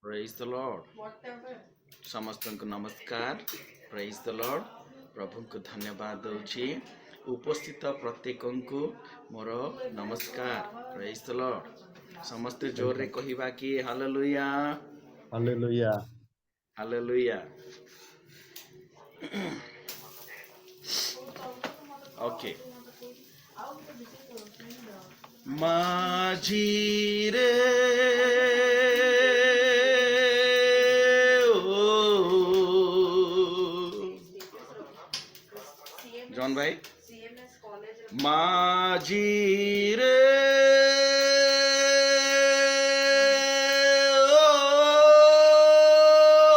Praise the Lord समस्त को नमस्कार। प्रेज द लॉर्ड प्रभु को धन्यवाद दउची। उपस्थित प्रत्येक को मोर नमस्कार। प्रेज द लॉर्ड समस्त जोर रे कहिबा कि हालेलुया हालेलुया हालेलुया। ओके माझी रे जॉन भाई माझी रे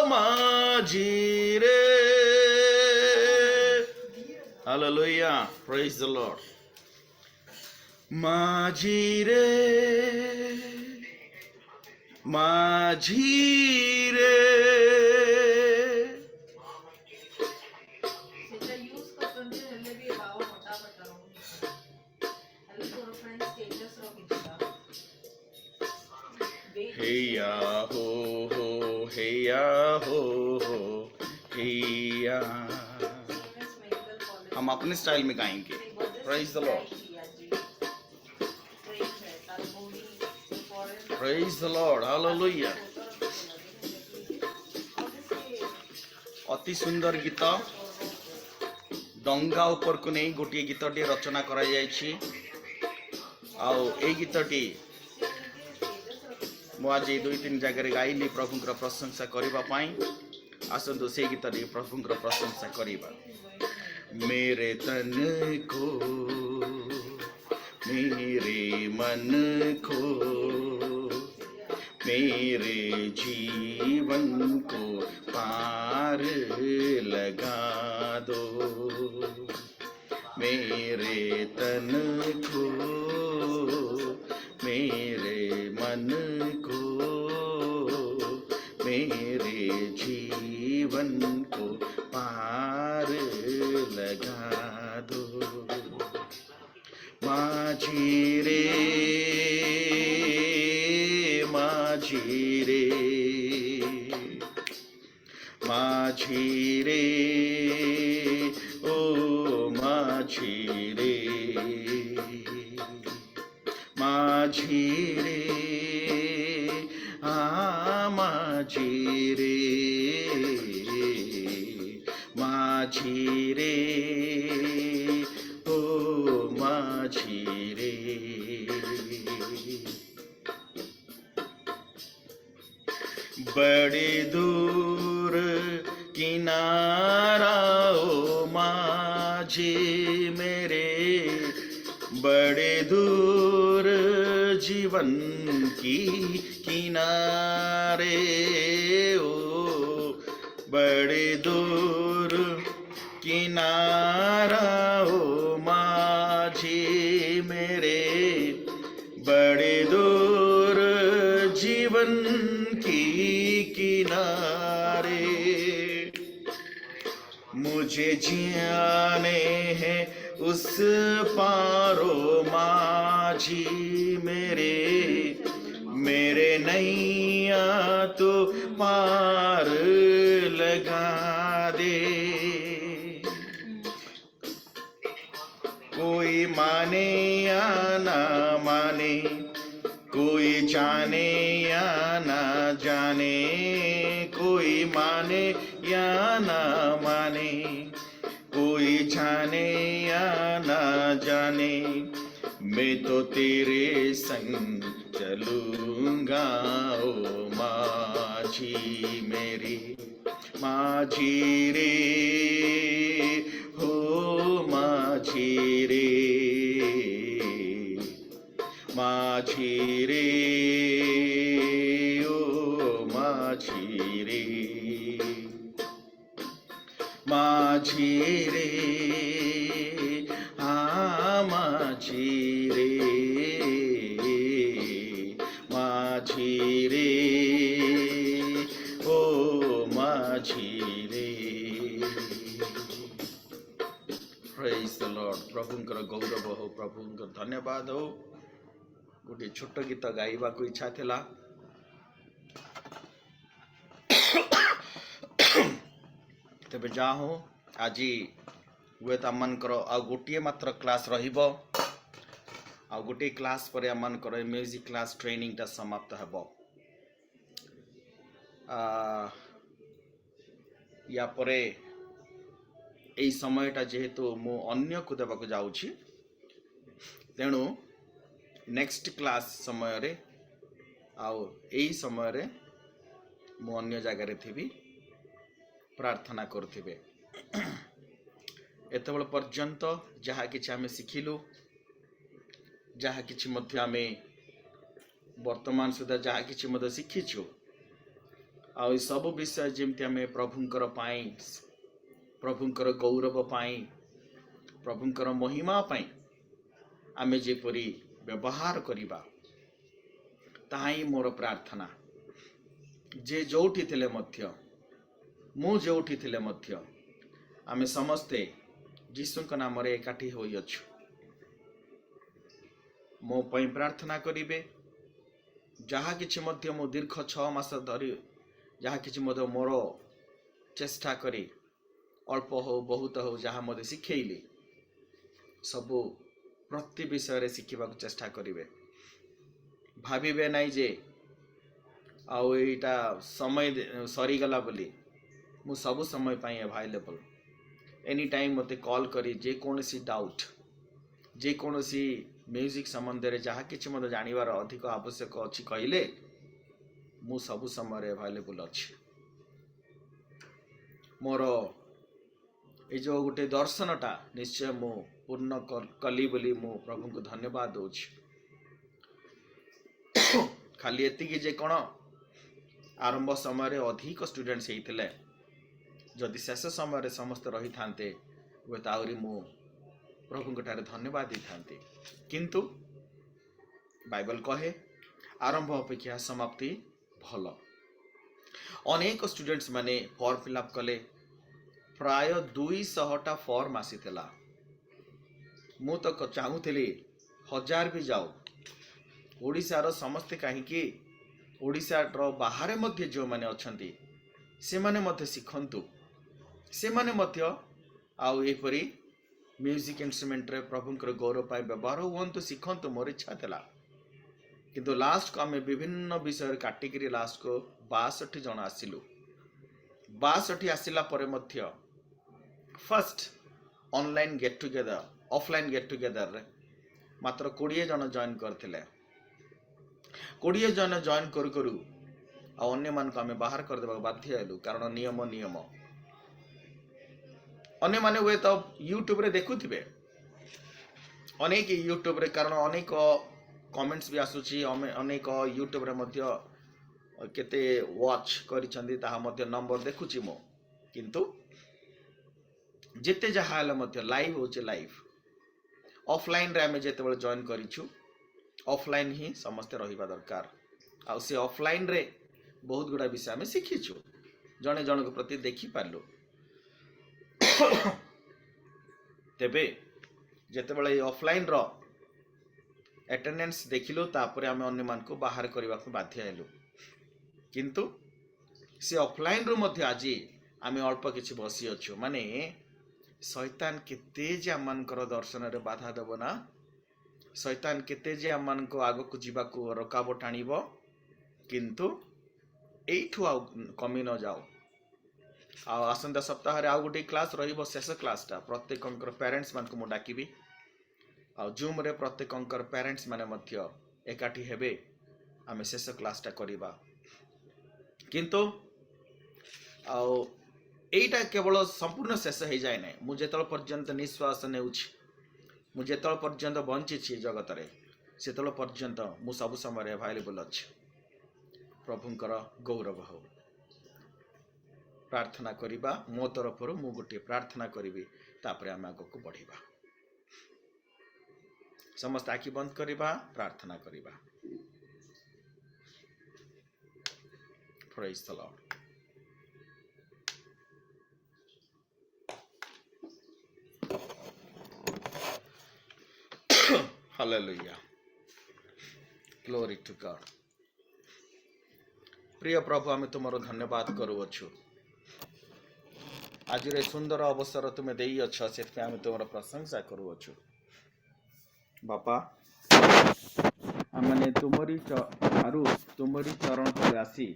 माझी रे हालेलुया प्रेज द लॉर्ड। माझी रे माझी रे हेया हो हेया हो हेया। हम अपने स्टाइल में गाएंगे। Praise the Lord praise the Lord hallelujah. अति सुंदर गीत डंगा ऊपर को नहीं गोटे गीतटी रचना करा जायछि। आउ ए गीतटी मु आज 2-3 जगह गाइली प्रभुंकर प्रशंसा करबा पाई। आसंतु से गीतटी प्रभुंकर प्रशंसा करबा। मेरे तन को मेरे मन को मेरे जीवन को पार लगा दो। मेरे तन को मेरे मन को मेरे जीवन को पार लगा दो। माझी रे माझी रे माझी रे ओ माझी रे माझी रे माझी रे माझी रे ओ माझी रे। बड़े दूर किनारा ओ माझी मेरे बड़े दूर जीवन की किनारे ओ बड़े दूर किनारा ओ माझी मेरे बड़े दूर जीवन की किनारे। मुझे जियाने हैं उस पारो माझी मेरे मेरे नैया तो पार लगा दे। कोई माने या ना माने कोई जाने या ना जाने कोई माने या ना माने कोई जाने या ना जाने मैं तो तेरे संग चलूंगा ओ माझी मेरी माझी रे हो माझी रे माझी रे ओ माझी रे माझी रे माझी रे माझी रे ओ माझी रे। प्रेज द लॉर्ड प्रभुंकर गौरव हो प्रभुंकर धन्यवाद हो। गोटे छोट गीत गाइबा को इच्छा थिला तेबे जा हो आज हुए तो आमर आ गोटे मात्र क्लास रहिबो आ गोटे क्लास पर आमर म्यूजिक क्लास ट्रेनिंगटा समाप्त हेबो। या परे एई समयटा जेहेतु मु अन्य को देबाक जाउछि तेणु नेक्स्ट क्लास समय रे आउ एई समय रे मु अन्य जगह थी प्रार्थना करुथिबे। एतबेल पर्यंत जहा किछि आमे शिखिलु जहा किछि मध्य आमे वर्तमान सुधा जहा किछि मध्य शिखिछु आ सब विषय जेमति आमे प्रभुंकर पाई प्रभुंकर गौरव पाई प्रभुंकर महिमा पाई आमे जेपरी व्यवहार करिबा ताही मोर प्रार्थना। जे जोठी थिले मध्य मु जोठी थिले मध्य आमे समस्ते जीशुक नाम रे एकाठी होई अछु। मो पई प्रार्थना करिबे जहा किछि मध्य मो दीर्घ 6 मास धरि जहा किछि मध्य मोर चेष्टा करी अल्प हो बहुत हो जहा मध्य शिखेइली सबु प्रति विषय रे शिखिबाक चेष्टा करिवे। भाबिबे नाइ जे आउ एटा समय सरी गला बोली मु सब समय पाई अवेलेबल एनी टाइम मते कॉल करी जे कोनोसी डाउट जे कोनोसी म्यूजिक संबंध रे जहा किछि मते जानिबार अधिक आवश्यक अछि कहिले मु सब समय रे अवेलेबल अछि। मोर ए जो गोटे दर्शनटा निश्चय मु पूर्ण कली बोली मु प्रभु को धन्यवाद दोछि। खाली एतिकी जे कोन आरंभ समय रे अधिक स्टूडेंट्स हेइथिले जदि शेष समय रे समस्त रही थांते वे ताउरी मु प्रभु को ठारे धन्यवाद दी थांते किंतु बाइबल कहे आरंभ अपेक्षा समाप्ति भल। अनेक स्टूडेंट्स माने फॉर्म फिलअप कले प्राय 200टा फॉर्म आसीथिला मु तो चाहूली 1000 भी जाओ ओडिसा रो समस्त कहीं ओडिसा रो बाहर मध्य जो माने अछंती से माने मध्य शिखंतु से माने मध्य आउ एपरी म्यूजिक इंस्ट्रूमेंट रे प्रभुंकर गौरव पाई व्यवहार हुंतु शिखंतु मोर इच्छा थिला किंतु लास्ट को आमे विभिन्न विषय काटिकरी लास्ट को 62 जन आसिलु। 62 आसिला परे मध्य first online get together offline get together रे मात्र 20 जन जॉइन करथिले 20 जन जॉइन करू करू आ अन्य मान को आमे बाहर कर देबा बाध्य हेलु कारण नियम अन्य माने हुए तो यूट्यूब रे देखुथिबे अनेक यूट्यूब रे कारण अनेक कमेंट्स भी आसुची अनेक यूट्यूब रे मध्य केते वॉच करिसंदी ताहा मध्य नंबर देखुची मो किंतु जेते जहा हले मध्य लाइव होचे लाइव ऑफलाइन रे आमे जेते बेले जॉइन करिछु ऑफलाइन ही समस्त रहिबा दरकार आ से ऑफलाइन रे बहुत गुडा विषय आमे सिखिछु जने जन को प्रति देखि पारलु तेबे जेते बेले ऑफलाइन रो अटेंडेंस देखिलु तापरे आमे अन्य मान को बाहर करबा को बाध्य हेलु किंतु से ऑफलाइन रो मध्य आजी आमे अल्प किछि बसी अछु माने शैतान केते जे आमानकर दर्शन रे बाधा देबो ना शैतान केते जे आमान को आगो को जीवा को रोकावट आनिबो किंतु एठु आ कमी न जाओ आ आसंता सप्ताह रे आ गोटे क्लास रहिबो शेष क्लासटा प्रत्येक अंकर पेरेंट्स मान को मु डाकिबी आ जूम रे प्रत्येक अंकर पेरेंट्स माने मध्य एकाठी हेबे आमे शेष क्लासटा करिबा किंतु आ एटा केवल संपूर्ण शेष हो जाए ना मु जेतल पर्यंत निश्वास नेउछि मु जेतल पर्यंत बंची छी जगत रे सेतल पर्यंत मु सब समय अवेलेबल अछि। प्रभुंकर गौरव हो प्रार्थना करिबा मो तरफ मु गोटे प्रार्थना करिबी तापरे आमे आगो को बढ़िबा समस्त आखि बंद करिबा प्रार्थना करिबा। Praise the Lord. Hallelujah glory to God. प्रिय प्रभु आमे तुमरो धन्यवाद करूछु आज सुंदर अवसर तुम्हें दे अच्छ से आम तुम प्रशंसा करुचु बापा आमने तुमरी चरण तले आसी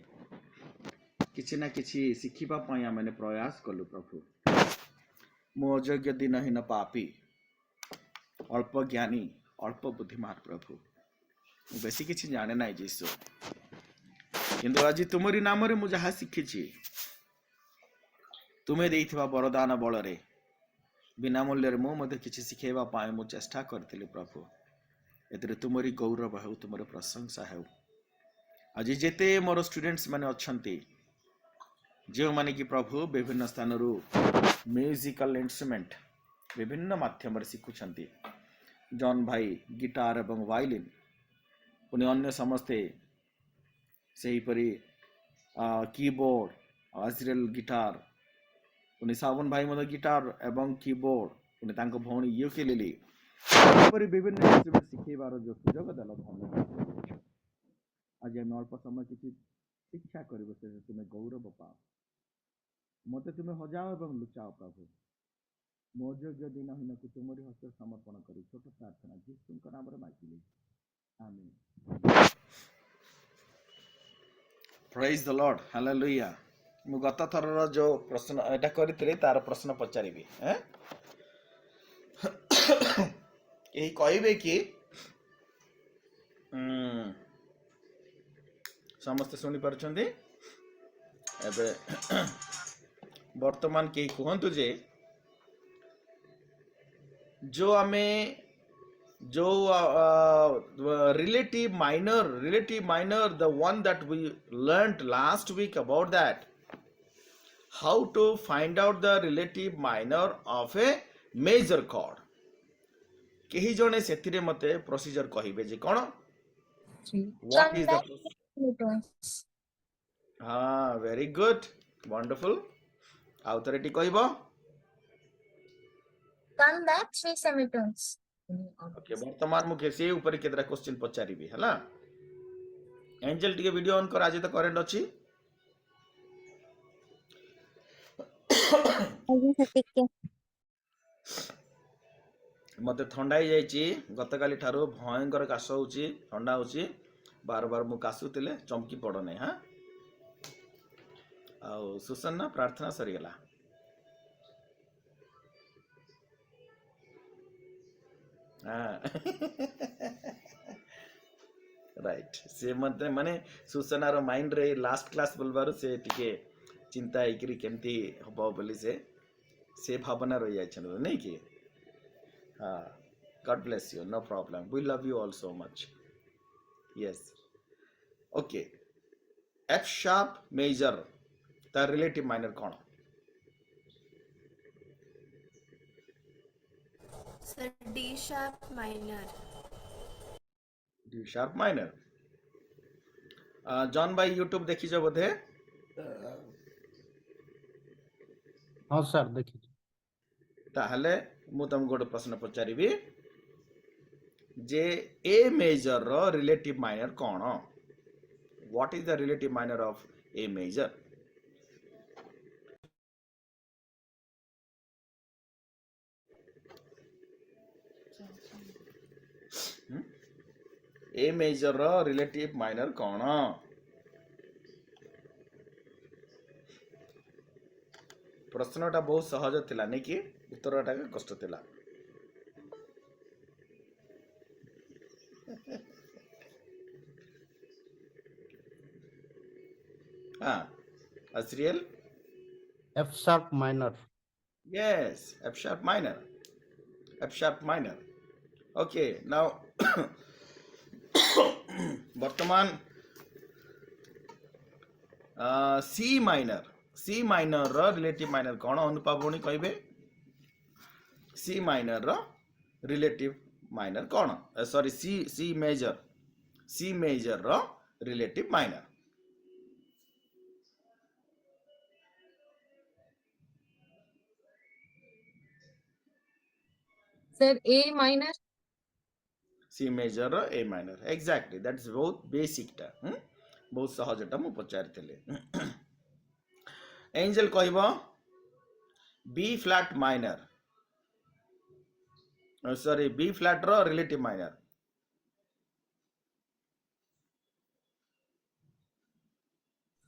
किसी ना किसी शिखिबा पई आमने प्रयास कलु प्रभु मो अयोग्य दिनहीन पापी अल्प ज्ञानी अल्प बुद्धिमान प्रभु बेसी किसी जाने ना जीसु किंतु आज तुमरी नाम रे मु जहा शिखिछि तुम्हें देइथिबा वरदान बल रे बिना मूल्य मु मते किछि शिखेबा पाए मु चेष्टा करथिले प्रभु एतरे तुमरी गौरव हेउ तुमर प्रशंसा हेउ आज जेते मोर स्टूडेंट्स माने अछंती जो माने कि प्रभु विभिन्न स्थान रु म्यूजिकल इंस्ट्रूमेंट विभिन्न माध्यम रे शिखुछंती जॉन भाई गिटार एवं वायलिन पुनि अन्य समस्ते सेही परी कीबोर्ड आजरेल गिटार पुनि सावन भाई मते गिटार एवं कीबोर्ड पुनि तांको भौणी यूकेलेली परी विभिन्न इंस्ट्रूमेंट शिखेबार जो सुयोग देल धन्यवाद आज हम अल्प समय किसी शिक्षा करिबो से तुम्हें गौरव पाओ मते तुम्हें हजाओ एवं लुचाओ प्रभु मो योग्य दिनहीन को तुमरी हस्ते समर्पण करी छोट प्रार्थना यीशुଙ୍କ नामରେ मागिले आमीन प्रेज द लॉर्ड हालेलुया मु गत थरर जो प्रश्न एटा करथिले तार प्रश्न पचारिबी यही कहबे कि समस्त सुनी पारछंती एबे वर्तमान के कहंतु जे जो हमें जो relative minor the one that we learned last week about that how to find out the relative minor of a major chord केही जने सेथिरे मते प्रोसीजर कहिबे जे कोन what is the very good wonderful authority कहबो Come back 3 semitones. ओके वर्तमान मुखे से ऊपर केतरा question पचारिबी हला एंजल टिके वीडियो ऑन कर आज तो करेंट अछि मते ठंडा ही जाइछि गतकाली ठारो भयंकर काश होउछि ठंडा होउछि बार बार मु कासुतिले चमकी पड़ो नै हां आ सुसन्ना प्रार्थना सरी गेला राइट से मते माने सुसना रो माइंड रे लास्ट क्लास बोलबारो से टिके चिंता आइकरी केमती हबो बोली से भावना रही जाय छन नै कि हां God bless you no problem we love you all so much yes okay F sharp major the relative minor कोन Sir, D sharp minor. D sharp minor. John भाई यूट्यूब देखी जो बोधे हाँ सर देखी ताहले मु तुम गोटे प्रश्न पचारिबी जे ए मेजर रो रिलेटिव माइनर कोन what is the relative minor of A major A major रो रिलेटिव माइनर कोन प्रश्नटा बहुत सहज थिला नै कि उत्तरटा कष्ट थिला हां असरियल F sharp minor yes F sharp minor okay now वर्तमान सी माइनर रो रिलेटिव माइनर कोन अनुपावणी कहबे सी माइनर रो रिलेटिव माइनर कोन सॉरी सी मेजर रो relative minor Sir, A minor. C major रो A minor exactly that is बहुत basic टा बहुत सहज टा मु पचार थिले एंजल कहबो B flat minor. Sorry, B flat ro relative minor.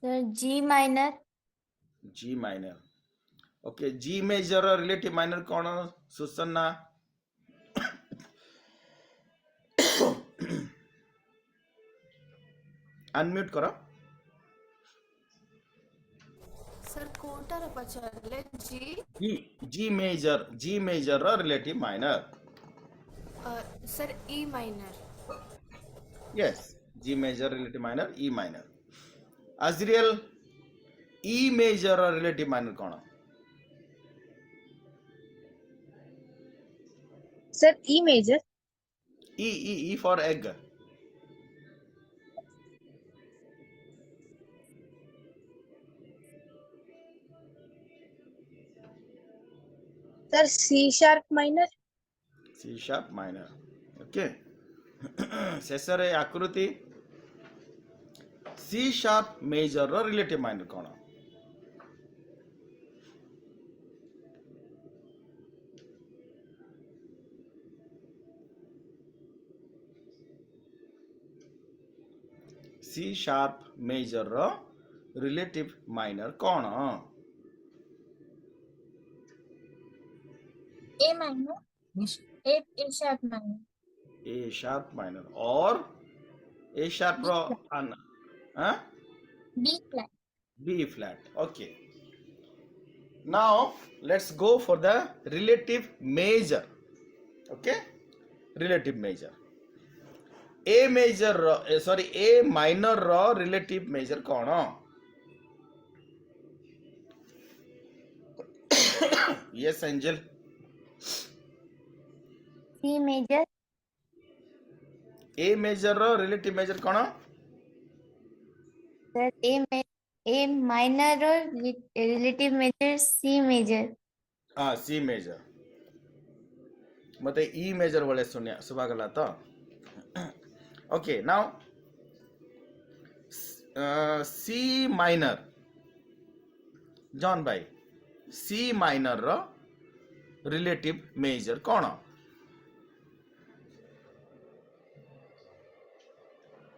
Sir, G minor. G minor. Okay, G major ro relative minor कौन सुसन्ना अनम्यूट करो. Sir, कोटार पचारले G. G major ro relative minor. Sir, E minor. Yes, G major relative minor, E minor. Azriel, E major ro relative minor कौन Sir, E major. E for egg. Sir, C sharp minor. C sharp minor. Okay. शेषरे आकृति C sharp major रो relative minor कौन C sharp major रो relative minor कौन A minor. A sharp minor. A sharp minor और A sharp रो हाँ B flat. B flat. Okay. Now let's go for the relative major. Okay, relative major. A major sorry A minor row relative major कौन Yes, Angel. C major. A major row relative major कौन Sir, A minor or relative major, C major. हाँ C major. मते E major बोले सुनिया सुबह गला तो. Okay, now C minor. John भाई C minor रो relative major कौन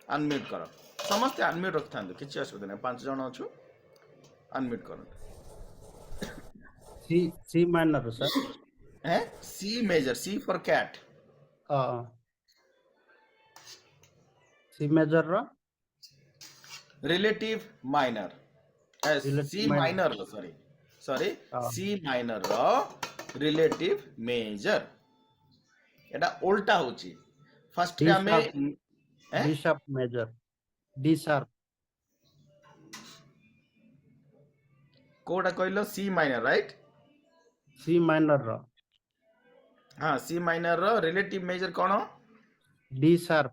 अनम्यूट करो समस्ते अनम्यूट रखता किसी असुविधा नहीं 5 जन अच्छु अनम्यूट करो C minor sir. हैं C major C for cat C major row relative minor relative C minor sorry C minor row relative major एटा उल्टा होची फर्स्ट रे हमें D sharp major. D sharp. कोडा कहलो C minor right C minor रो हाँ C minor रो relative major कौन D sharp.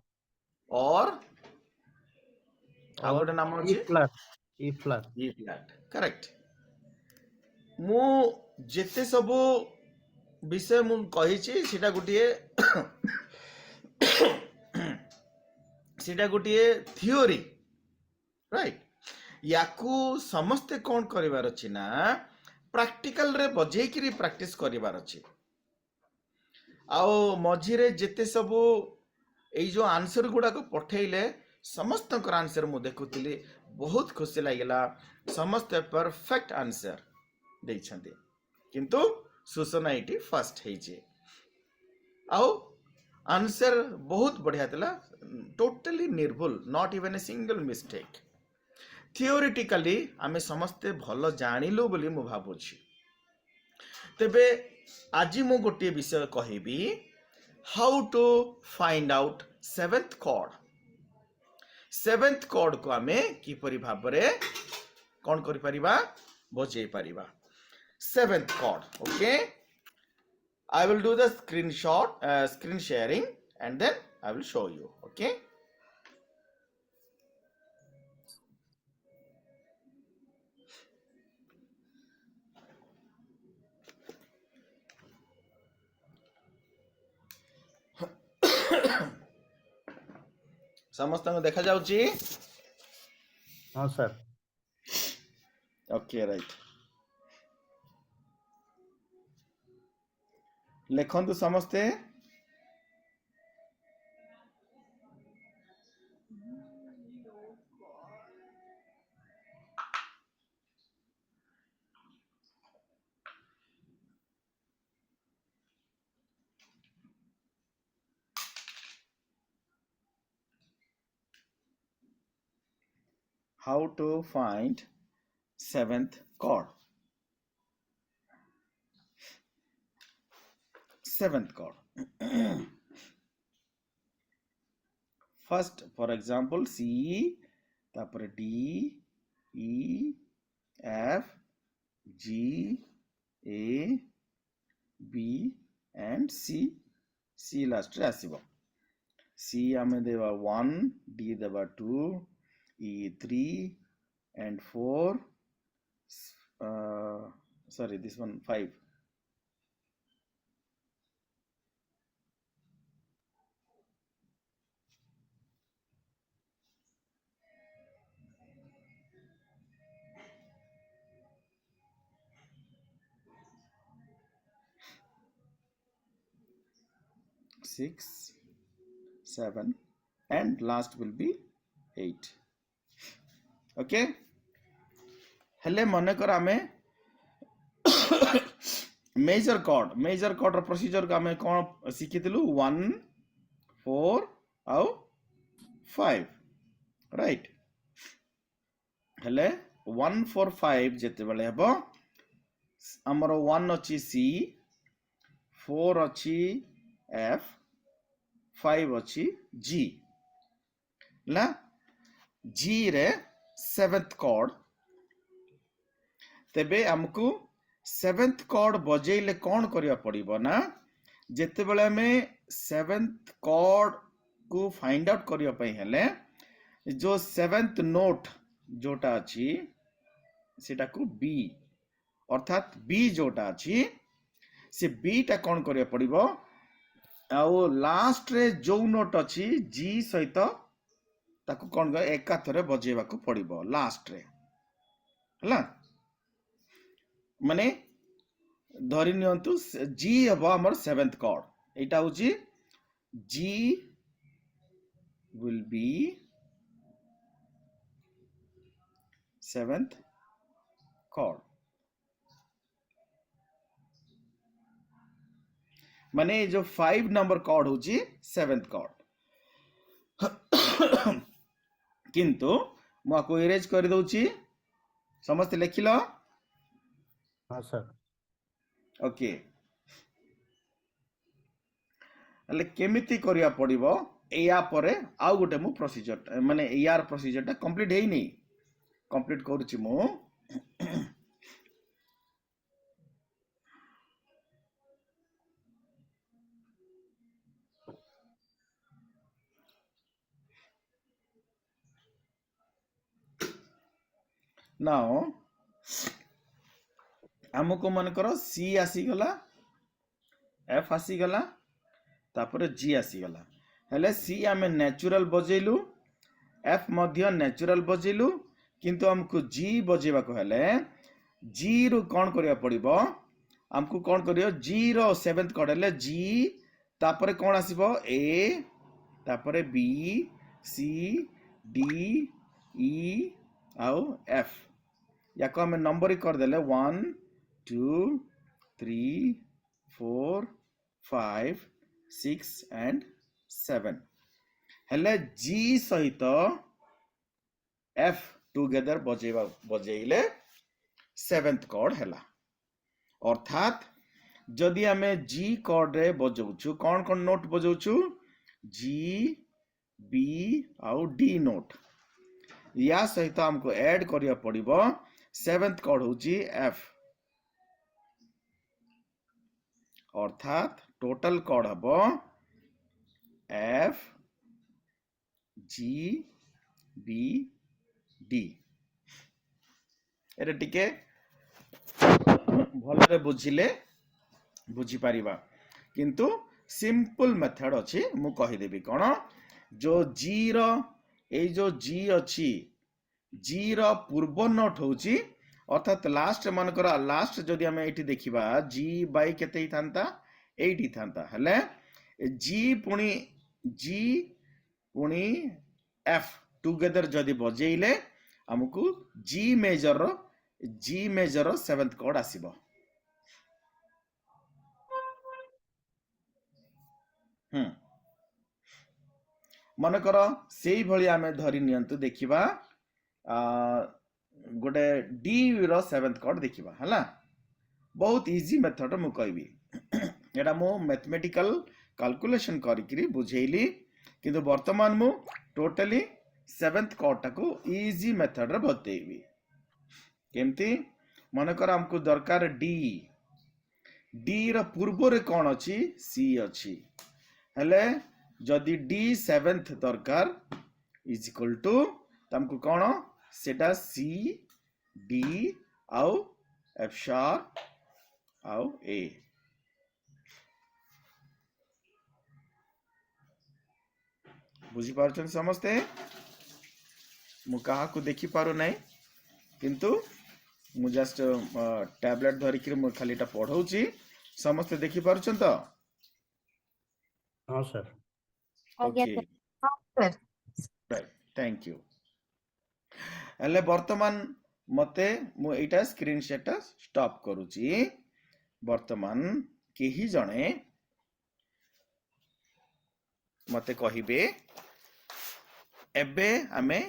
और और आगोटे नाम E होची flat. E flat. E flat correct मु जेते सबो विषय मु कहिछि सेटा गुटिए सेटा गुटिए थियोरी राइट याकू समस्ते कौन करिवार अछि ना प्रैक्टिकल रे बजेई किरी प्रैक्टिस करिवार अछि आओ मझिरे जेते सबो एई जो आंसर गुडा को पठेइले समस्त आंसर मु देखुतिली बहुत खुशी लागिला समस्त परफेक्ट आंसर देइछन्ते किंतु सुसना एटी फर्स्ट हेजे आओ आंसर बहुत बढ़िया थिला टोटली निर्भुल not even a single mistake theoretically आमे समस्ते भलो जानिलु बोली मु भाबुछि तेबे आज मु गोटे विषय कहिबी how to find out seventh chord को आमे किपरि भाबरे कोन करि परिबा बजेई परिबा seventh chord okay I will do the screen sharing and then I will show you okay समस्त देखा जाउची हाँ सर. okay right लिखंतु समस्ते how to find seventh chord. Seventh chord. First, for example, C, tapare D, E, F, G, A, B and C. C last रे आसीबो. C आमे देबा 1, D देबा 2, E 3 and 4. Sorry, this one 5. Six, 7 and last will be 8. Okay, हेले मन कर आमे major chord रो procedure का आमे कोन सिखितलु 1 4 आउ 5 राइट. हेले 1 4 5 जेते बेले हबो हमरो 1 अछि C, 4 अछि F, 5 अछि G. ला G रे सेवेंथ कॉर्ड तेबे हमकू सेवेंथ कॉर्ड बजेइले कौन करिया पड़िबो ना जेते बेले में सेवेंथ कॉर्ड को फाइंड आउट करिया पई हेले जो सेवेंथ नोट जोटा अछि सेटा को B अर्थात B जोटा अछि से B टा कौन करिया पड़िबो आउ लास्ट रे जो नोट अछि G सहित ताकू कौन कर एका थरे बजेबा को पड़िबो लास्ट रे हला माने धरि नियंतु G हबो हमर सेवेंथ कॉर्ड एटा होची G will be seventh chord माने जो 5 नंबर कॉर्ड होची सेवेंथ कॉर्ड किंतु मु आपको इरेज कर दउची समस्त लिखिलो. हाँ सर. ओके अले केमिति करिया पड़िबो एया परे आउ गोटे मु प्रोसीजर माने एआर प्रोसीजर ता कंप्लीट हेई नै कंप्लीट करूची मु. नाउ हमको मन करो C आसी गला F आसी गला तापर G आसी गला हेले C आमे नेचुरल बजेलु F मध्य नेचुरल बजेलु किंतु हमको G बजेबा को हेले G रु कोन करिया पड़िबो हमको कोन करियो G रो सेवेंथ कॉर्ड हेले G तापर कोन आसीबो A तापर B C D E आउ F याको हमें नंबर ही कर देले 1 2 3 4 5 6 and 7 हेले G सहित F टुगेदर बजेइले सेवेंथ कॉर्ड हेला अर्थात जदि हमें G कॉर्ड रे बजौछु कौन कौन नोट बजौछु G B आउ D नोट या सहित हमको ऐड करिया पड़िबो सेवेंथ कॉर्ड होची F अर्थात टोटल कॉर्ड हबो F G B D array टिके भलरे बुझिले बुझी पारिबा किंतु सिंपल मेथड अछि मु कहि देबी कोन जो G रो ए जो G अछि G रो पूर्व नोट होची अर्थात लास्ट मन करा लास्ट जदि हमें एठी देखिबा G बाय केते थांता एठी थांता हेले जी पुणी एफ टुगेदर जदि बजेइले हमकू जी मेजर रो सेवेंथ कॉर्ड आसीबो मन कर से भली आमे धरी नियंतु देखिबा गोटे डी रो सेवेंथ कॉर्ड देखिबा हला बहुत इजी मेथड मु कहबी एटा मु मैथमेटिकल कैलकुलेशन करिकरी बुझेइली किंतु वर्तमान मु टोटली सेवेंथ कॉर्ड टाको इजी मेथड रे बतेइबी केमती मन कर हमको दरकार डी रो पूर्व रे कोन अछि सी अछि हेले जदि डी सेवेंथ दरकार इज इक्वल टू तमको कोन सेटा सी डी आउ एफ शार्प आउ ए बुझी पारछन समस्ते मु कहा को देखि पारो नै किंतु मु जस्ट टैबलेट धरि कि मु खाली टा पढौची समस्ते देखि पारछन त हाँ sir okay sir right thank you हले वर्तमान मते मु एटा स्क्रीन शेट स्टॉप करूची वर्तमान केही जणे मते कहिबे एबे हमें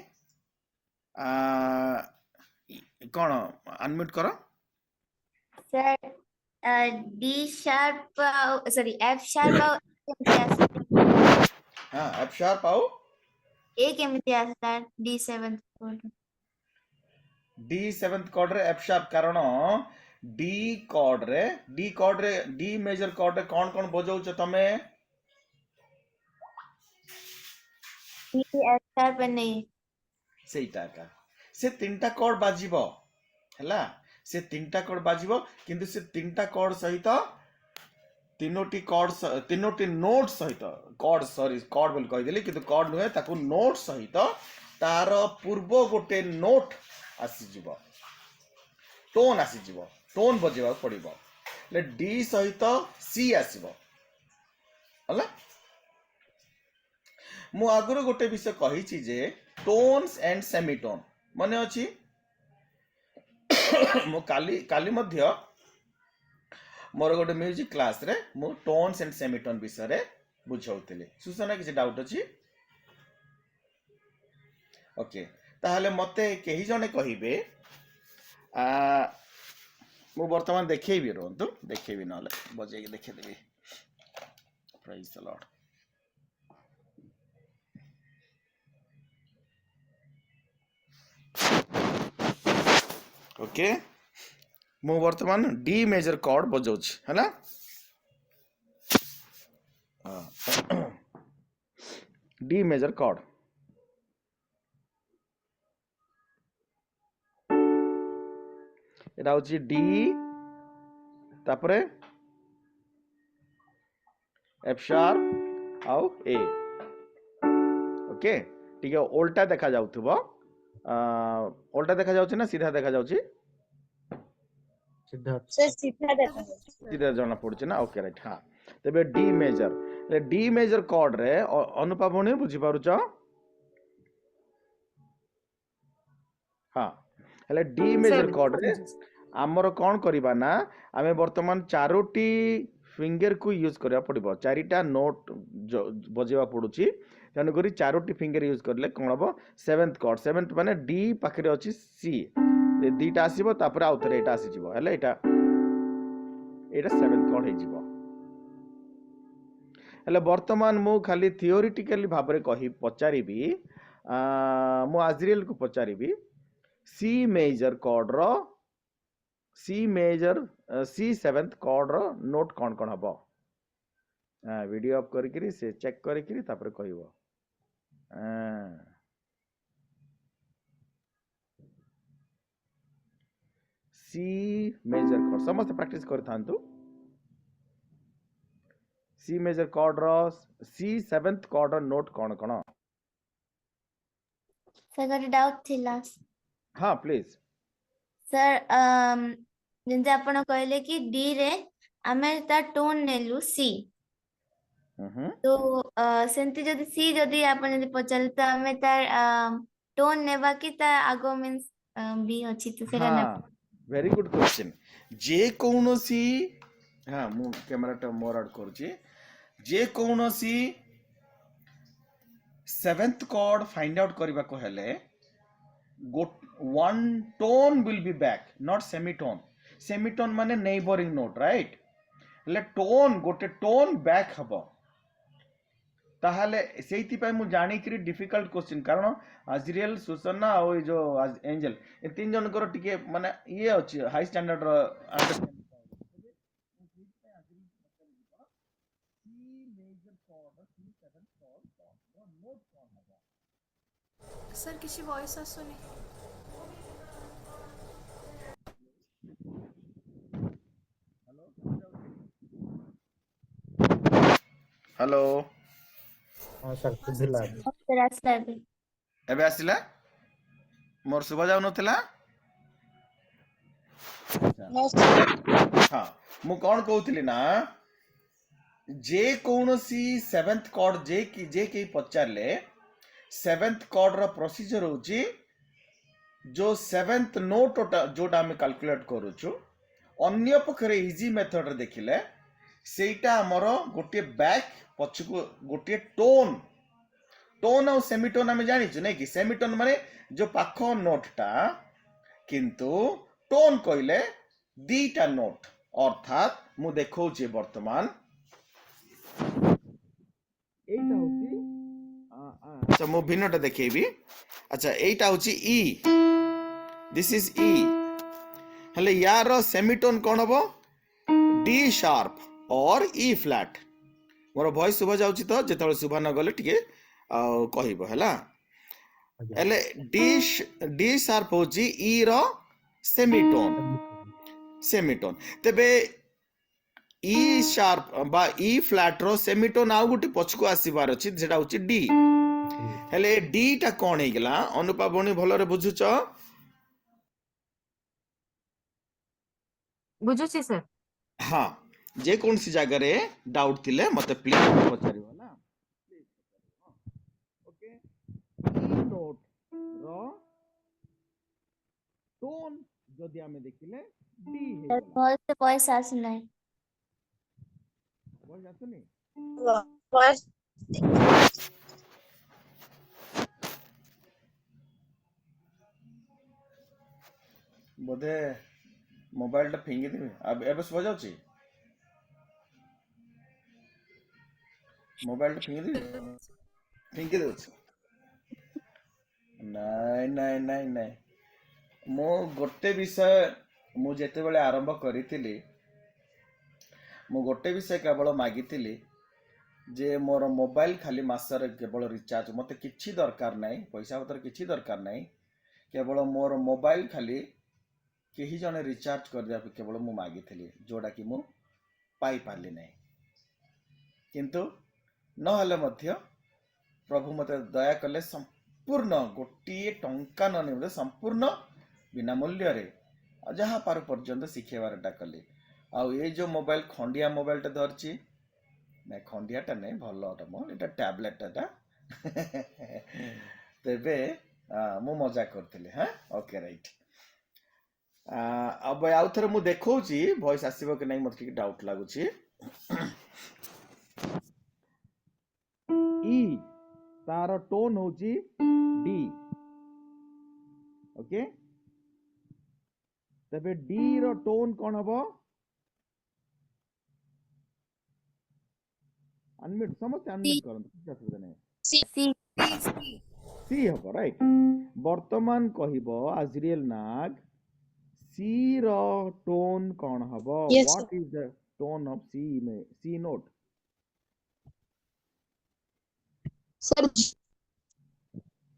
कौन अनम्यूट करो sir D sharp sorry F sharp हाँ एफ शार्प आओ ए केमिति आसता D7 कोड डी सेवेंथ कॉर्ड रे एफ शार्प कारण डी कॉर्ड रे डी मेजर कॉर्ड रे कौन कौन बजाउछ तमे एफ शार्प नहीं सेटा का से तीनटा कॉर्ड बाजिबो हैला से तीनटा कॉर्ड बाजिबो किंतु से तीनटा कॉर्ड सहित तीनोटी नोट सहित कॉर्ड बोल कहि देली किंतु कॉर्ड नुहे ताकू नोट सहित तार पूर्व गोटे नोट आसी जिवो टोन आसी जिवो टोन बजेबा पड़िबो ले डी सहित सी आसीबो हला मु आगुरो गोटे विषय कहि छि जे टोन्स एंड सेमीटोन मने अछि मु काली मध्य मोर गोटे म्यूजिक क्लास रे मु टोन्स एंड सेमीटोन विषय रे बुझौतिले सुसना किछि डाउट अछि ओके ताहले मते केही जने कहिबे मु वर्तमान देखैबी रहंतु देखैबी नले बजे के देखे देबी प्रेज द लॉर्ड ओके मु वर्तमान डी मेजर कॉर्ड बजाउछ हैला डी मेजर कॉर्ड एटा होची डी तापरे एफ शार्प आउ ए ओके ठीक है उल्टा देखा जाउथबो उल्टा देखा जाउची ना सीधा देखा जाउची सिद्धार्थ सर सीधा देखा सीधा जाना पड़ुची ना ओके राइट हाँ तबे डी मेजर कॉर्ड रे अनुपाभणी बुझी पारुच हाँ हेले डी मेजर कॉर्ड रे हमर कोन करबा ना आमे वर्तमान चारोटी फिंगर को यूज करबा पड़िबो चारिटा नोट बजेबा पड़ुची तेणु करी चारोटी फिंगर यूज करले कोन हबो सेवेंथ कॉर्ड सेवेंथ माने डी पाखरे अछि सी दीटा आसीबो तापर आउ थरे एटा आसी जिवो हले एटा सेवेंथ कॉर्ड हे जिवो हले वर्तमान मु खाली थियोरेटिकली भाबरे कहि पचारिबी मु आजरियल को पचारिबी सी मेजर कॉर्ड रो सी सेवेंथ कॉर्ड रो नोट कोन कोन हबो वीडियो ऑफ करिकरी से चेक करिकरी तापर कहिवो सी मेजर कॉर्ड समस्त प्रैक्टिस करथांतु सी मेजर कॉर्ड रो सी सेवेंथ कॉर्ड रो नोट कोन कोन सर गोटे डाउट थिला हाँ प्लीज सर जेंते आपण कहले कि डी रे आमे ता टोन नेलु सी तो सेंती जदी सी जदी आपण जदी पचाल तो आमे तार टोन नेबा कि ता आगो मींस बी अछि तो सेरा ने हाँ वेरी गुड क्वेश्चन जे कौनसी हाँ मु कैमराटा मोर आउट करूची जे कौनसी सेवेंथ कॉर्ड फाइंड आउट करबा को हेले one tone will be back not semitone माने नेबरिंग नोट राइट ले टोन गोटे टोन बैक हबो ताहले सेइति पय मु जानि कि डिफिकल्ट क्वेश्चन कारण आजरियल सुसन्ना और जो एंजल ए तीन जन कर टिके माने ये अछि हाई स्टैंडर्ड रो अंडरस्टैंडिंग सर किसी वॉइस आसुनी हेलो हाँ सर सुधिला रास्ता भी एबे आसिला मोर सुबा जाउ नथिला हाँ मु कौन कहूली ना जे कौनसी सेवेंथ कॉर्ड जे के पचारे सेवेंथ कॉर्ड रो प्रोसीजर होची जो सेवेंथ नोट जोटा आम कैलकुलेट करूछु अन्य पक्षरे इजी मेथड रे देखिले सेटा हमर गोटे बैक पछको गोटे टोन और सेमीटोन आम जानिछु नै कि सेमीटोन माने जो पाख नोटटा किंतु टोन कहले दीटा नोट अर्थात मु देखौछि वर्तमान एटा होची अच्छा मु भिन्नटा देखेबी अच्छा एटा होची ई दिस इज ई हले यार सेमीटोन कोन हबो डी शार्प और ई फ्लैट मोर वॉइस सुबा जाउची तो जेतले सुबा न गले टिके कहिबो हला हले डी शार्प होची ई रो सेमीटोन तेबे ई शार्प बा ई फ्लैट रो सेमीटोन आउ गुटी पछको आसीबार अछि जेटा होची डी हेले डी टा कोन हे गेला अनुपावणी भलो रे बुझुच बुझुची सर हाँ जे कौन सी जगह रे डाउट थिले मते प्लीज पचारियो ना ओके ई नोट रो टोन जदि हमें देखिले डी हे गेला बहुत से वॉइस आस नहीं बोल जातनी बोधे मोबाइल टा फिंगी देबे अब एबे सो जाउची मोबाइल टा फिंगी देउछ नाइ मो गोटे विषय मु जेते बेले आरंभ करिथिली मु गोटे विषय केवल मागिथिली जे मोर मोबाइल खाली मासरे केवल रिचार्ज मते किछि दरकार नाही पैसा पत्र किछि दरकार नाही केवल मोर मोबाइल खाली केही जने रिचार्ज कर दिया केवल मु मागिथिली जोडा कि मु पाई पारली नाही किंतु नहले मध्य प्रभु मते दया कले संपूर्ण गोटे टंका न निबे संपूर्ण बिना मूल्य रे जहाँ पार पर्यंत शिखेबार डाकली आउ ये जो मोबाइल खंडिया मोबाइल टा धरची ना खंडिया टा नहीं भलो मो एटा टैबलेट टा तेबे मु मजा करथिले हां ओके राइट अब आउ थरे मु देखौची वॉइस आसीबो कि नहीं मते ठीक डाउट लागुची ई तार टोन होची डी ओके तबे डी रो टोन कोन हबो अनम्यूट समस्त अनम्यूट करन किछ असुविधा नै सी सी हबो राइट वर्तमान कहिबो आजरियल नाग सी रो टोन कोन हबो what is the tone of C में सी नोट सर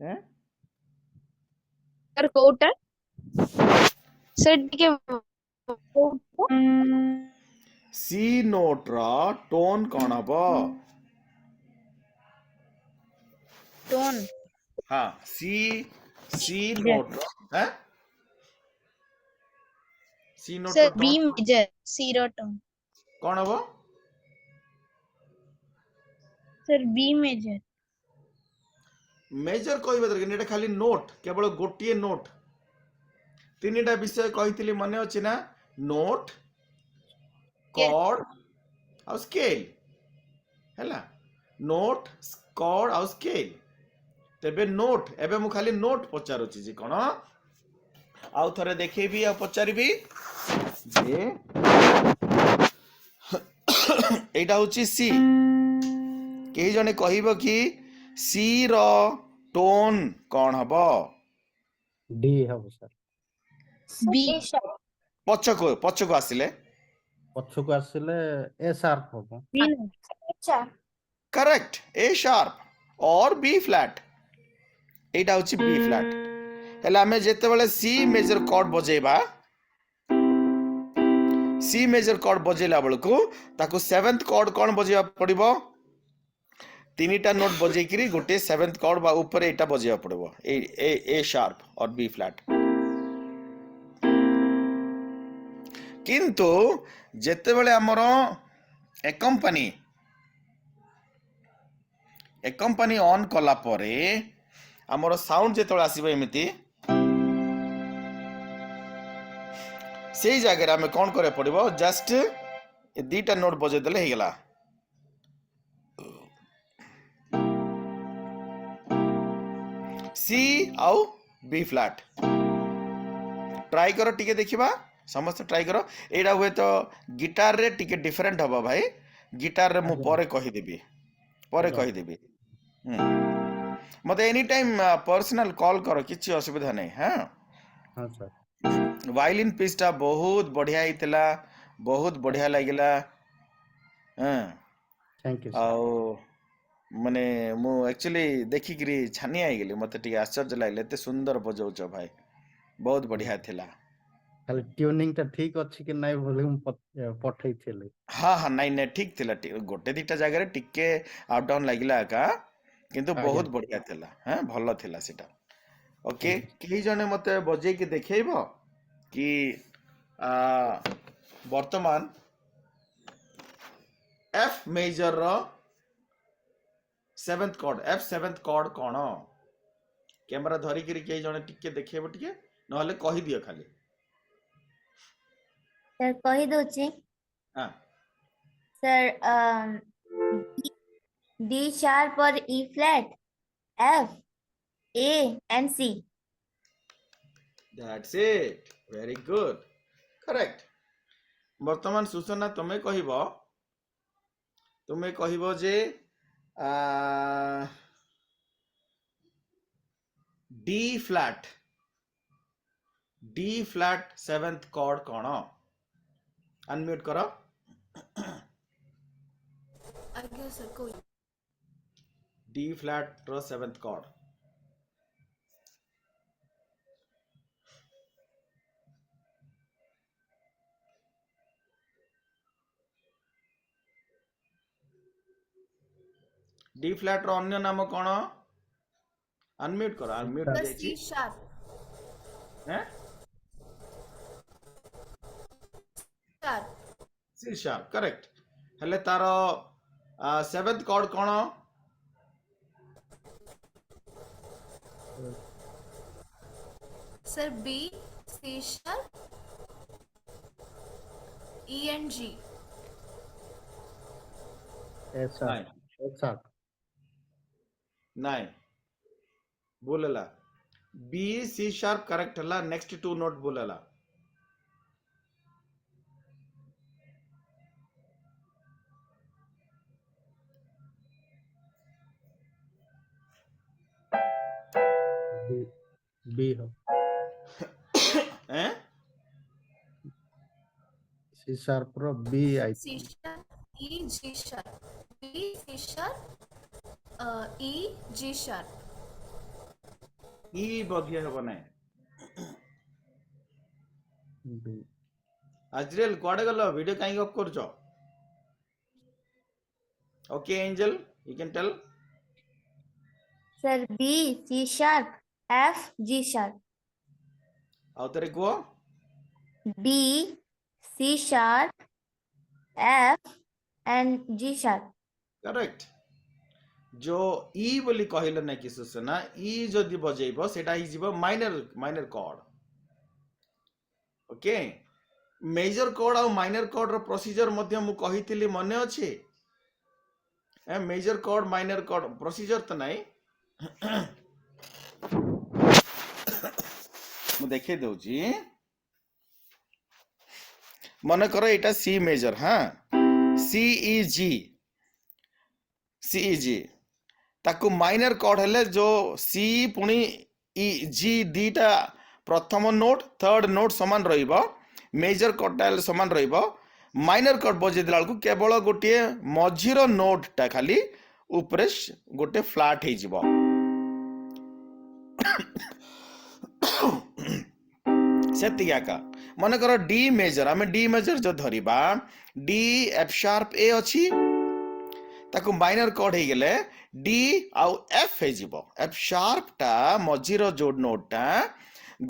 हैं सर कोटा सर के सी नोट रो टोन कोन हबो टोन हां सी नोट रो हैं सी नोट सर रो बी टोन मेजर सी रो टोन कौन हबो सर बी मेजर मेजर कहबे दरकार एटा खाली नोट केवल गोटिए नोट तीनटा विषय कहितली मने अछि ना नोट कॉर्ड और स्केल हैला नोट कॉर्ड और स्केल तेबे नोट एबे मु खाली नोट पचारुछि जे कोन आउ थरे देखेबी आ पचारिबी जे एटा होछि सी केही जने कहिबो कि सी रो टोन कोन हबो डी हब सर बी A sharp. पछको आसिले पछकु आसिले ए शार्प हब B A sharp. Correct A sharp और बी फ्लैट एटा होछि बी फ्लैट हेला हमें जेते बेले सी मेजर कॉर्ड बजेबा सी मेजर कॉर्ड बजेला बेलको ताको सेवेंथ कॉर्ड कोन बजेबा पड़िबो तीनटा नोट बजेकिरी गोटे सेवेंथ कॉर्ड बा ऊपर एटा बजेबा पड़िबो ए शार्प और बी फ्लैट किंतु जेते बेले हमर ए कंपनी ऑन कला परे हमर साउंड जेतोले आसीबो एमिति सेही जगह हमें कौन करे पड़िबो जस्ट ए दीटा नोट बजे देले हे गेला सी आउ बी फ्लैट ट्राई करो टिके देखिबा समस्त ट्राई करो एडा हुए तो गिटार रे टिके डिफरेंट हबो भाई गिटार रे मु परे कहि देबी मते एनी टाइम पर्सनल कॉल करो किछि असुविधा नै हां हां सर वायलिन पीसटा बहुत बढ़िया हितला बहुत बढ़िया लागिला हां थैंक यू सर आउ माने मु एक्चुअली देखिकरी छानी आई गेली मते टिके आश्चर्य लागले एते सुंदर बजाउछ भाई बहुत बढ़िया थिला खाली ट्यूनिंग ता ठीक अछि कि नै वॉल्यूम पठै थिले हाँ हाँ नहीं नहीं ठीक थिला गोटे दीटा जगह टिके अप डाउन लागिला का किंतु आज्ञा। बहुत बढ़िया थिला हां भलो थिला सेटा ओके Thank you. केही जने मते बजे के देखेइबो कि वर्तमान एफ मेजर रो सेवेंथ कॉर्ड कोन कैमरा धरी करी केही जने टिके देखेइबो टिके नहले कहि दियो खाली सर कहि दोछि हां sir D sharp or E flat, F, A and C. That's it. Very good. Correct. वर्तमान सूचना तुम्हें कहिबो जे डी फ्लैट सेवेंथ कॉर्ड कोन अनम्यूट करो आज्ञा सर कोई डी फ्लैट रो सेवेंथ कॉर्ड डी फ्लैट रो अन्य नाम कोन अनम्यूट करो अनम्यूट प्लस जाईची C sharp हैं sharp सी शार्प करेक्ट हेले तारो सेवेंथ कॉर्ड कोन sir B C sharp E and G A sharp नहीं बोलला बी सी शार्प करेक्ट हला नेक्स्ट टू नोट बोलला बी हो हैं सी शार्प रो बी आई C sharp E G sharp B C sharp E G sharp ई बधिया हो नै बी अजरेल कोडे गलो वीडियो काई ऑफ करछो okay Angel you can tell Sir B, C sharp, F, G sharp. आउ तरे को B, C sharp, F and G sharp. Correct जो ई बोली कहले ना कि सुसना ई जदि बजेइबो सेटा हि जिवो minor chord okay major chord और माइनर कॉर्ड रो प्रोसीजर मध्य मु कहितली मने अछि major chord minor chord procedure तो नहीं मु देखे दउची मन कर एटा सी मेजर हाँ सी ई जी ताकू माइनर कॉर्ड हेले जो सी पुणी ई जी दीटा प्रथम नोट थर्ड नोट समान रहिबो मेजर कॉर्ड टा समान रहिबो माइनर कॉर्ड बजे दिला को केवल गोटे मझीर नोट टा खाली ऊपर गोटे फ्लैट हे जिवो सेतिया का मन कर डी मेजर आमे डी मेजर जो धरिबा डी एफ शार्प ए अछि ताकू माइनर कॉर्ड हे गेले डी आउ एफ हे जिवो एफ शार्प टा मझीर जो नोट टा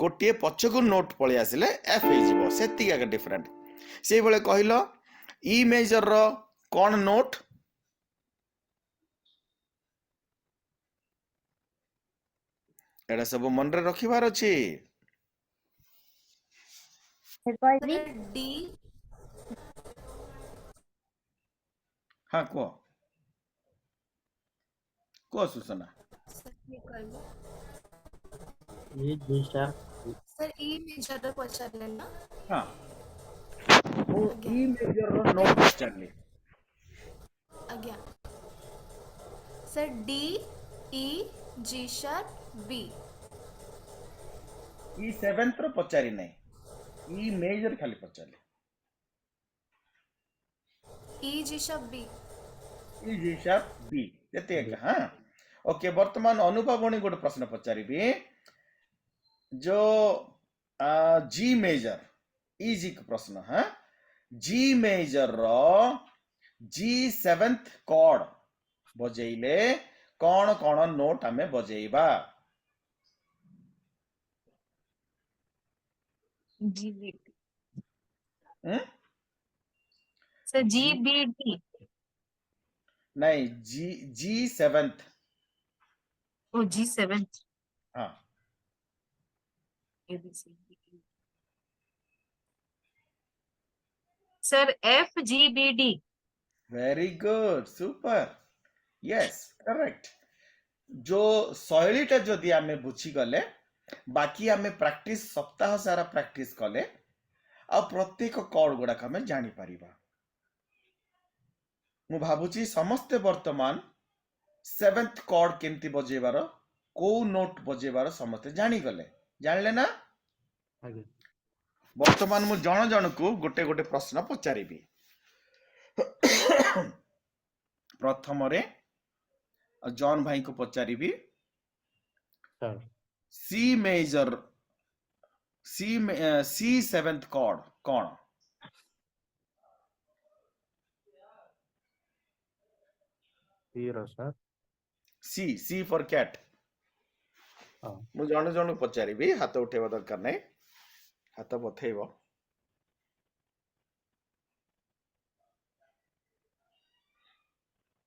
गोटे पछकु नोट पळे आसिले एफ हे जिवो सेतिया का डिफरेंट से बळे कहिलो ई मेजर रो कोन नोट एडा सब मन रे रखिबार अछि कहली सर D हाँ को सुसना सर ये कहली E G sharp sir E major रे पचारले ना हाँ ओ ई मेजर रो नोट पचारले आज्ञा sir D E G sharp B ई सेवेंथ रो पचारि नै ई मेजर खाली पचारले E G sharp B ई जी शार्प बी जते का हाँ ओके वर्तमान अनुपवणी गोटे प्रश्न पचारिबी जो जी मेजर इजी का प्रश्न हाँ जी मेजर रो जी सेवेंथ कॉर्ड बजेइले कौन कौन नोट आमे बजेइबा GBD. हम्म? Sir, GBD. नहीं जी सेवेंथ Oh, G7. हाँ ABC. Sir, FGBD. Very good super yes correct जो शैलीटा जदि आमे बुझी गले बाकी आमे प्रैक्टिस सप्ताह सारा प्रैक्टिस कले आ प्रत्येक कॉर्ड गुड़ाक आमे जानी परिबा मु भाबुची समस्ते वर्तमान सेवेंथ कॉर्ड केमती बजेबार को नोट बजेबार समस्ते जानी गले जानले ना आगे वर्तमान मु जन जन को गोटे गोटे प्रश्न पचारिबी प्रथम रे जॉन भाई को पचारिबी sir C major C seventh chord कौन E रो सर सी फॉर कैट हाँ मु जन जन को पचारिबी हाथ उठेबा दरकार नै हाथ बथेइबो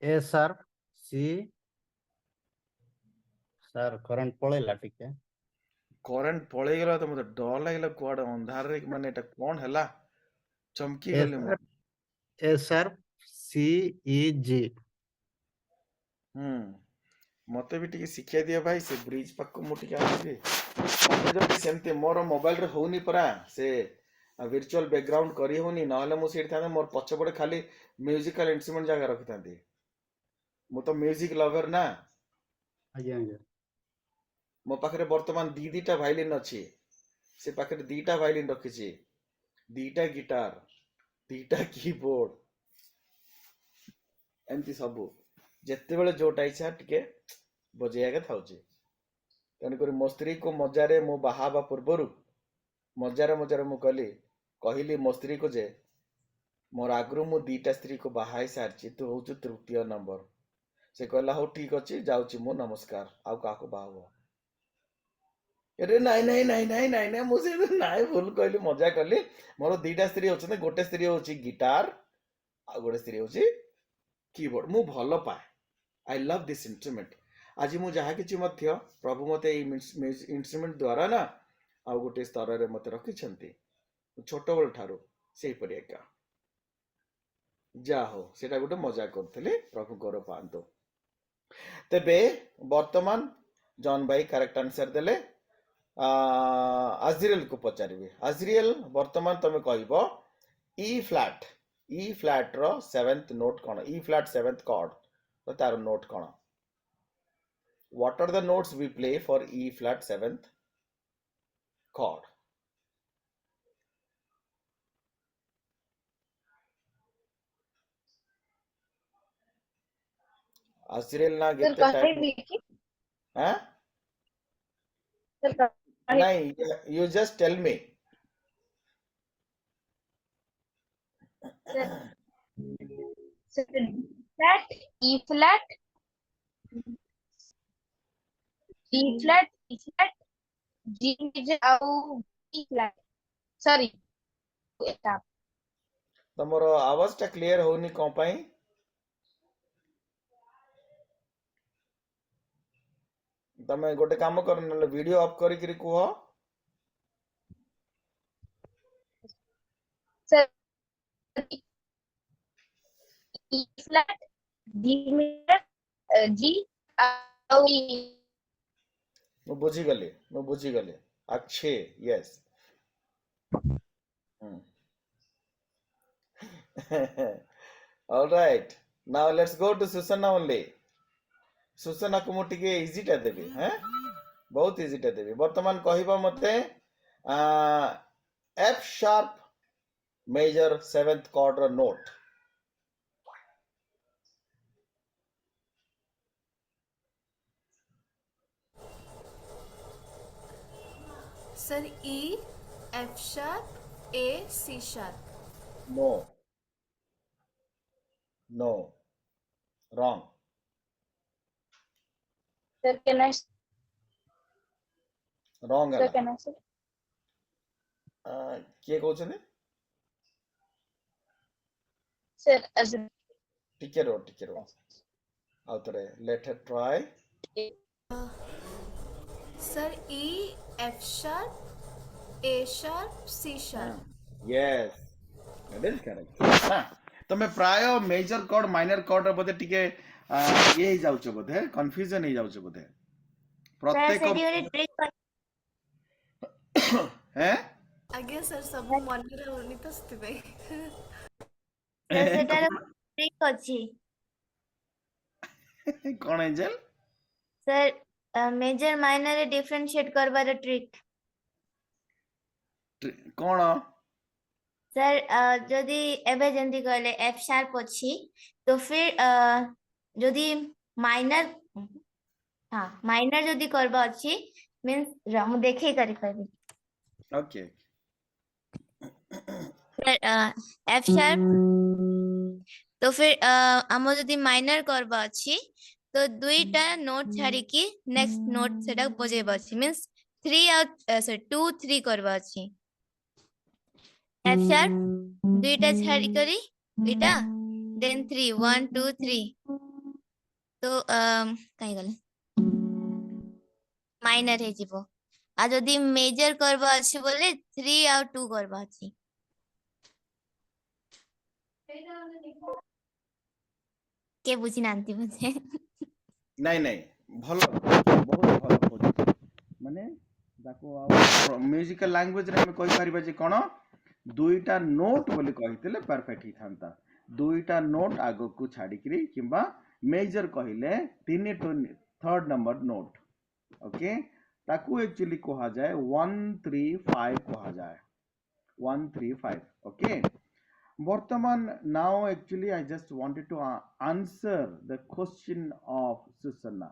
A sharp C sir current पळेला टिके करंट पळेई गेला तो मते डर लागला कुआड अंधार रे माने एटा कोन हला चमकी A गले मु sharp A sharp C E G मते भी टिके शिक्षा दिया भाई से ब्रिज पक्को मु टिके आबी मते जब सेमते मोर मोबाइल रे होनी परा से वर्चुअल बैकग्राउंड करी होनी नहले मु सेठ थाने मोर पछ पड़े खाली म्यूजिकल इंस्ट्रूमेंट जागा रखितांती मु तो म्यूजिक लवर ना आगे आगे मो पाखरे वर्तमान दीटा वायलिन अछि से पाखरे दीटा वायलिन रखिछि दीटा गिटार दीटा कीबोर्ड एमती सबू जेते बेले जोटा इच्छा टिके बजेया के थाउछि तेन करी मो स्त्री को मजारे मो बाहाबा पूर्वरु मजारे मु कहली मो स्त्री को जे मोर आगरू मु दीटा स्त्री को बाहाई सारछि तू होछु तृतीय नंबर से कहला हो ठीक अछि जाउछि मु नमस्कार आउ काको बाहाबो अरे नाई मुझे नाई भूल कहली मजा कली मोर दीटा स्त्री होछन गोटे स्त्री होछि गिटार ଆଉ ଗୋଟେ ସ୍ତ୍ରୀ ହେଉଛି କିବୋର୍ଡ। ମୁଁ ଭଲ ପାଏ, ଆଇ ଲଭ୍ ଦିସ୍ ଇନ୍ଷ୍ଟ୍ରୁମେଣ୍ଟ। ଆଜି ମୁଁ ଯାହା କିଛି ମଧ୍ୟ ପ୍ରଭୁ ମୋତେ ଏଇ ଇନ୍ଷ୍ଟ୍ରୁମେଣ୍ଟ ଦ୍ୱାରା ନା ଆଉ ଗୋଟେ ସ୍ତରରେ ମୋତେ ରଖିଛନ୍ତି ଛୋଟବେଳ ଠାରୁ ସେଇପରି ଏକା। ଯାହା ହଉ ସେଇଟା ଗୋଟେ ମଜା କରୁଥିଲି, ପ୍ରଭୁ ଗୌରବ ପାଆନ୍ତୁ। ତେବେ ବର୍ତ୍ତମାନ ଜନ୍ ଭାଇ କରେକ୍ଟ ଆନ୍ସର ଦେଲେ। ଆଜ୍ରିଏଲ କୁ ପଚାରିବି। ଆଜ୍ରିଏଲ, ବର୍ତ୍ତମାନ ତମେ କହିବ ଇ ଫ୍ଲାଟ୍, ଇ ଫ୍ଲାଟ୍ ର 7th ନୋଟ୍ କଣ? ଇ ଫ୍ଲାଟ୍ 7th କର୍ଡ ତାର ନୋଟ୍ କଣ? What are the notes we play for E flat 7th chord? Asriel na get the time. Huh? Nahi, you just tell me. Flat, E flat, E flat, E flat, G major ଆଉ E flat. Sorry. ଏଟା ତମର ଆୱାଜ ଟା clear ହଉନି କଣ ପାଇଁ? ତମେ ଗୋଟେ କାମ କର, ନହେଲେ ଭିଡିଓ ଅଫ୍ କରିକିରି କୁହ। Sir, E flat, G major, G ଆଉ E. ମୁଁ ବୁଝିଗଲି। अच्छे, yes. All right. Now let's go to Susana only. ସୁସନା କୁ ମୁଁ ଟିକେ ଇଜିଟା ଦେବି। ବହୁତ ଇଜିଟା ଦେବି। ବର୍ତ୍ତମାନ କହିବ ମତେ F sharp major 7th chord ର note. Sir, E, F sharp, A, C sharp. No, wrong. Sir, can I? Wrong Sir, ହେଲା। can I say? କିଏ କହୁଛନ୍ତି? Sir, as in ଟିକେ ରୁହ। ଆଉ ଥରେ let her try. Sir, E, F sharp, A sharp, C sharp. Yes, that is correct. ତମେ ପ୍ରାୟ major curd minor curd ର ବୋଧେ ଟିକେ ଇଏ ହେଇଯାଉଛ, ବୋଧେ କନଫ୍ୟୁଜନ ହେଇଯାଉଛ ବୋଧେ। ପ୍ରତ୍ୟେକ ସେଠି ଗୋଟେ ଟ୍ରିକ୍ ଆଜ୍ଞା ସାର୍, ସବୁ ମନେ ରହୁନି ତ ସେଥିପାଇଁ। ସେଟାର ଟ୍ରିକ୍ ଅଛି କଣ ଏଞ୍ଜେଲ? ସାର୍। ମେଜର ମାଇନର ରେ ଡିଫରେନ୍ସିଏଟ କରିବାର ଟ୍ରିକ୍ କଣ? ସାର୍ ଯଦି ଏବେ ଯେମିତି କହିଲେ ଏଫ୍ sharp ଅଛି, ତ ଫିର ଯଦି ମାଇନର ଯଦି କରିବା ଅଛି, ମିନ୍ସ ମୁଁ ଦେଖେଇ କରି କହିବି। ଓକେ। एफ शार्प तो फिर आम जदि माइनर करबा अछि तो दुईटा नोट छाड़ी की नेक्स्ट नोट सेटा बजेबा अछि, मींस 3 और 2 3 करबा अछि। एफ शार्प दुईटा छाड़ी करी इटा देन 3 1 2 3 तो काई गले माइनर हे जिवो। आ जदि मेजर करबा अछि बोले 3 और 2 करबा अछि। के बुझी नांती मुझे ନାଇଁ ଭଲ, ବହୁତ ଭଲ କହୁଛି। ମାନେ ତାକୁ ଆଉ ମ୍ୟୁଜିକାଲ ଲାଙ୍ଗୁଏଜ ରେ ଆମେ କହିପାରିବା ଯେ କଣ, ଦୁଇଟା ନୋଟ୍ ବୋଲି କହିଥିଲେ ପରଫେକ୍ଟ ହେଇଥାନ୍ତା। ଦୁଇଟା ନୋଟ୍ ଆଗକୁ ଛାଡିକିରି, କିମ୍ବା ମେଜର କହିଲେ 3rd ନମ୍ବର ନୋଟ୍। ଓକେ, ତାକୁ एक्चुअली କୁହାଯାଏ 1 3 5 କୁହାଯାଏ। 1 3 5। Okay, Vartaman, now actually I just wanted to answer the question of Susanna.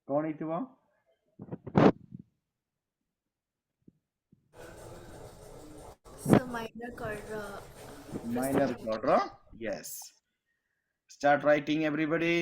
कौन ହେଇଥିବ? So minor chord. Minor chord, yes. Start writing, everybody.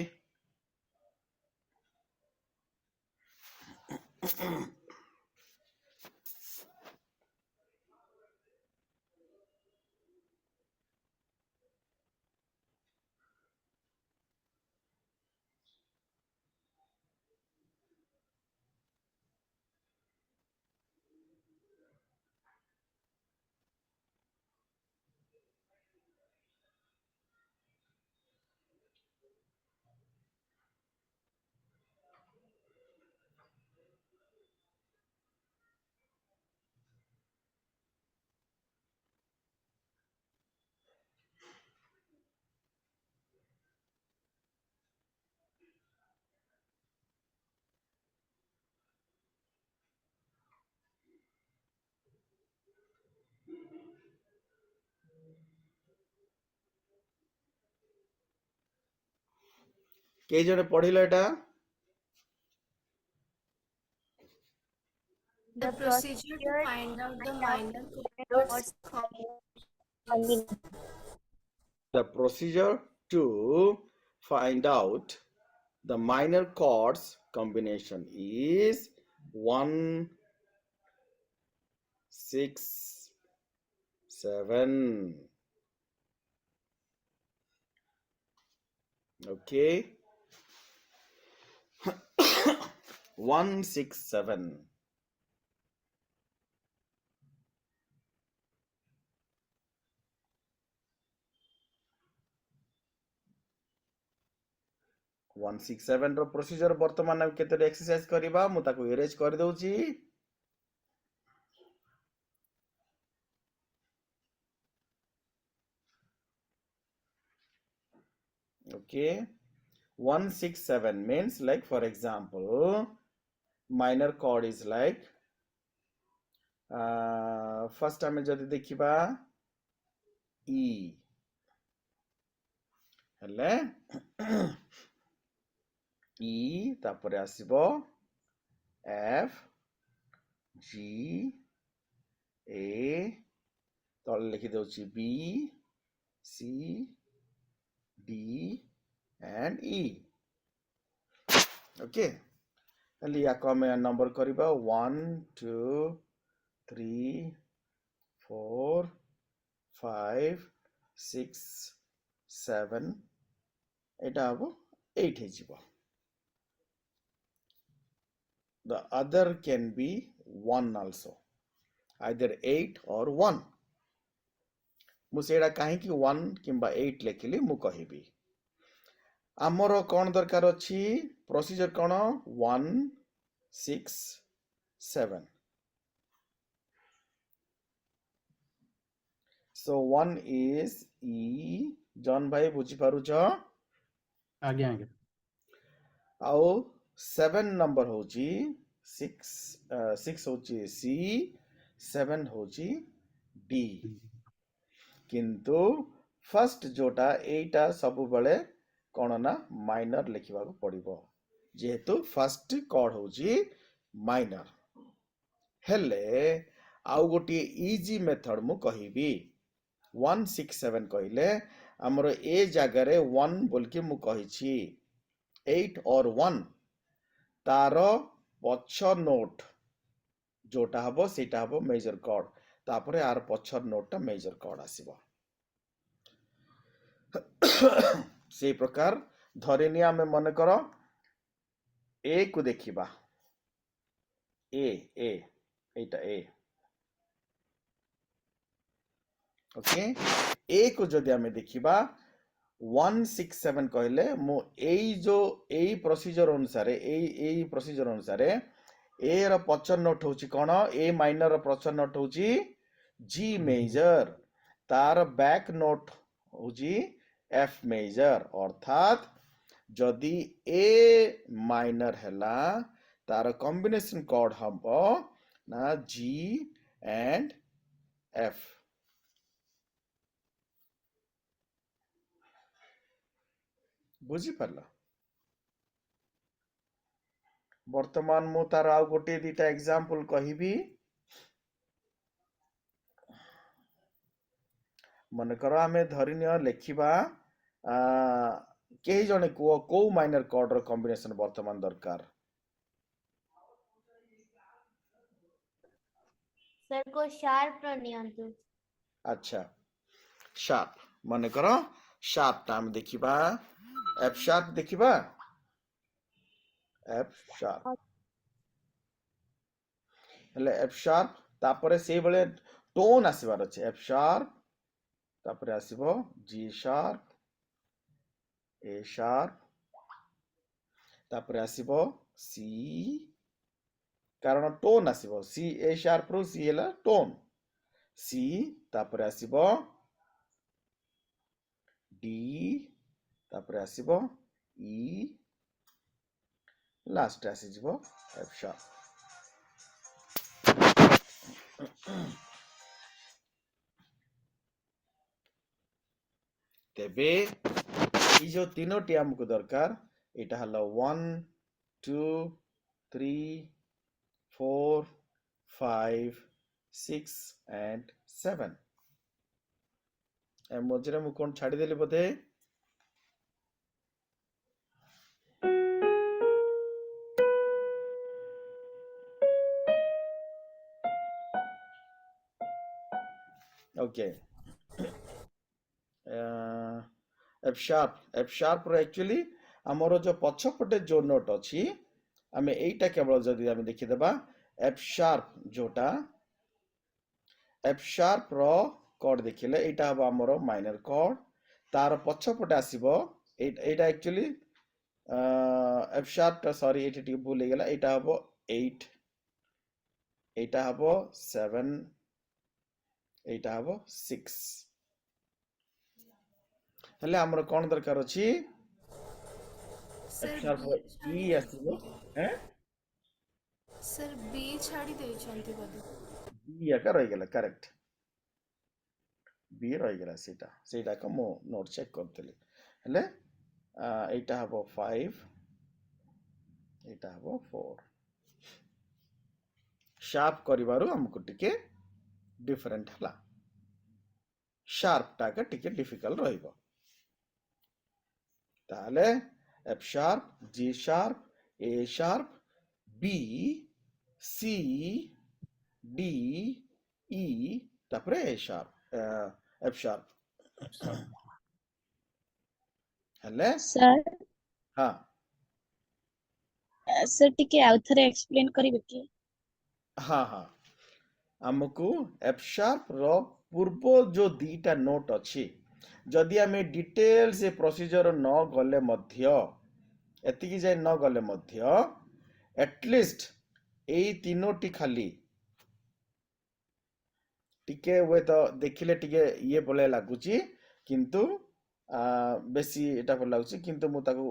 କେଇ ଜଣେ ପଢିଲ ଏଟା? The procedure to find out the minor chords combination. The procedure to find out the minor chords combination is 1, 6, 7. Okay. 1, 6, 7. One six seven procedure बर्तमान केतोटी exercise करबा मु ताको erase कर दउची okay 167 means like for example minor chord is like first time जदि देखिबा E हले E तापरे आसीबो F G A तले लिखि दउची B C D and E okay हले या को मैं नंबर करबा 1 2 3 4 5 6 7 एटा हबो 8 हे जिवो the other can be 1 also either 8 or 1 मु सेडा काहे कि 1 किंबा 8 लेखिली मु कहिबी आमर कोन दरकार अछि procedure cone 1 6 7 so 1 is E John भाई बुझी पारु छ आगे आगे आओ 7 नंबर होची 6 होची C 7 होची D किंतु फर्स्ट जोटा एटा सब बळे कोन ना माइनर लिखिबा को पड़िबो जेहेतु फर्स्ट कॉर्ड होची माइनर हेले आउ गोटी इजी मेथड मु कहिबी 167 कहिले हमरो ए जगह रे 1 बोलके मु कहिछि 8 और 1 तारो पछ नोट जोटा हबो सेटा हबो मेजर कॉर्ड तापरे आर पछर नोट ता मेजर कॉर्ड आसीबो से प्रकार धरेनी आमे मन करो ए को देखिबा ए एटा ए ओके ए को जदि आमे देखिबा 167 कहले मु एई जो एई प्रोसीजर अनुसार ए रो पछर नोट होची कोन ए माइनर रो पछर नोट होची जी मेजर तार बैक नोट होची एफ मेजर अर्थात जदि ए माइनर हैला तार कॉम्बिनेशन कॉर्ड हबो ना जी एंड एफ बुझी परला वर्तमान मु तार आउ गोटे दिटा एग्जांपल कहिबी मन करो आमे धरिनियो लेखिबा केही जने को माइनर कॉर्ड रो कॉम्बिनेशन वर्तमान दरकार सर को शार्प रो नियंतु अच्छा शार्प मन करो शार्प टाइम देखिबा एफ शार्प देखिबा एफ शार्प हेले एफ शार्प तापरे से बळे टोन आसीबार अछि एफ शार्प तापरे आसीबो जी शार्प ए शार्प तापरे आसीबो सी कारण टोन आसीबो सी ए शार्प रो सी हैला टोन सी तापरे आसीबो डी तापरे आसीबो ई लास्ट आसी जिवो एफ शार्प तेबे ई जो तीनोटी हमको दरकार এটা হলো 1 2 3 4 5 6 and 7 ମଝିରେ ମୁଁ କଣ ଛାଡ଼ିଦେଲି ବୋଧେ Okay. F sharp ର actually ଆମର जो ପଛପଟେ जो ନୋଟ ଅଛି ଆମେ ଏଇଟା କେବଳ ଯଦି ଆମେ ଦେଖିଦେବା F sharp ଯୋଟା F sharp ର କର୍ଡ ଦେଖିଲେ ଏଇଟା ହବ ଆମର ମାଇନର କର୍ଡ ତାର ପଛପଟେ ଆସିବ ଏଇଟା actually F sharp ଟା ସରି ଏଠି ଟିକେ ଭୁଲ ହେଇଗଲା ଏଇଟା ହବ 8 ଏଇଟା ହବ 7 এইটা হবো 6 হেলে আমরা কোন দরকার ଅଛି Sir, F sharp B E ଆସିବ हैं sir B ଛାଡ଼ି ଦେଇଛନ୍ତି ବୋଧେ B ଏକା ରହିଗଲା करेक्ट B ରହିଗଲା ସେଇଟା କ ମୁଁ ନୋଟ ଚେକ୍ କରିଥିଲି ହେଲେ এইটা হবো 5 এইটা হবো 4 শার্প କରିବାରୁ ଆମକୁ ଟିକେ डिफरेंट ହେଲା शार्प टाका टिके डिफिकल्ट ରହିବ ताले F sharp G sharp A sharp B C D E तापरे A sharp F sharp हेले sir हाँ sir ଟିକେ ଆଉ ଥରେ explain କରିବେ କି हाँ हाँ ଆମକୁ F sharp ର ପୂର୍ବ जो दीटा नोट अछि जदि आमे डिटेल्स ए प्रोसीजर न गले मध्य एतिकी जाय न गले मध्य एटलिस्ट एई तीनोटी खाली टिके वे तो देखिले टिके ये बोले लागुची किंतु बेसी एटा बोल लागुची किंतु मु ताको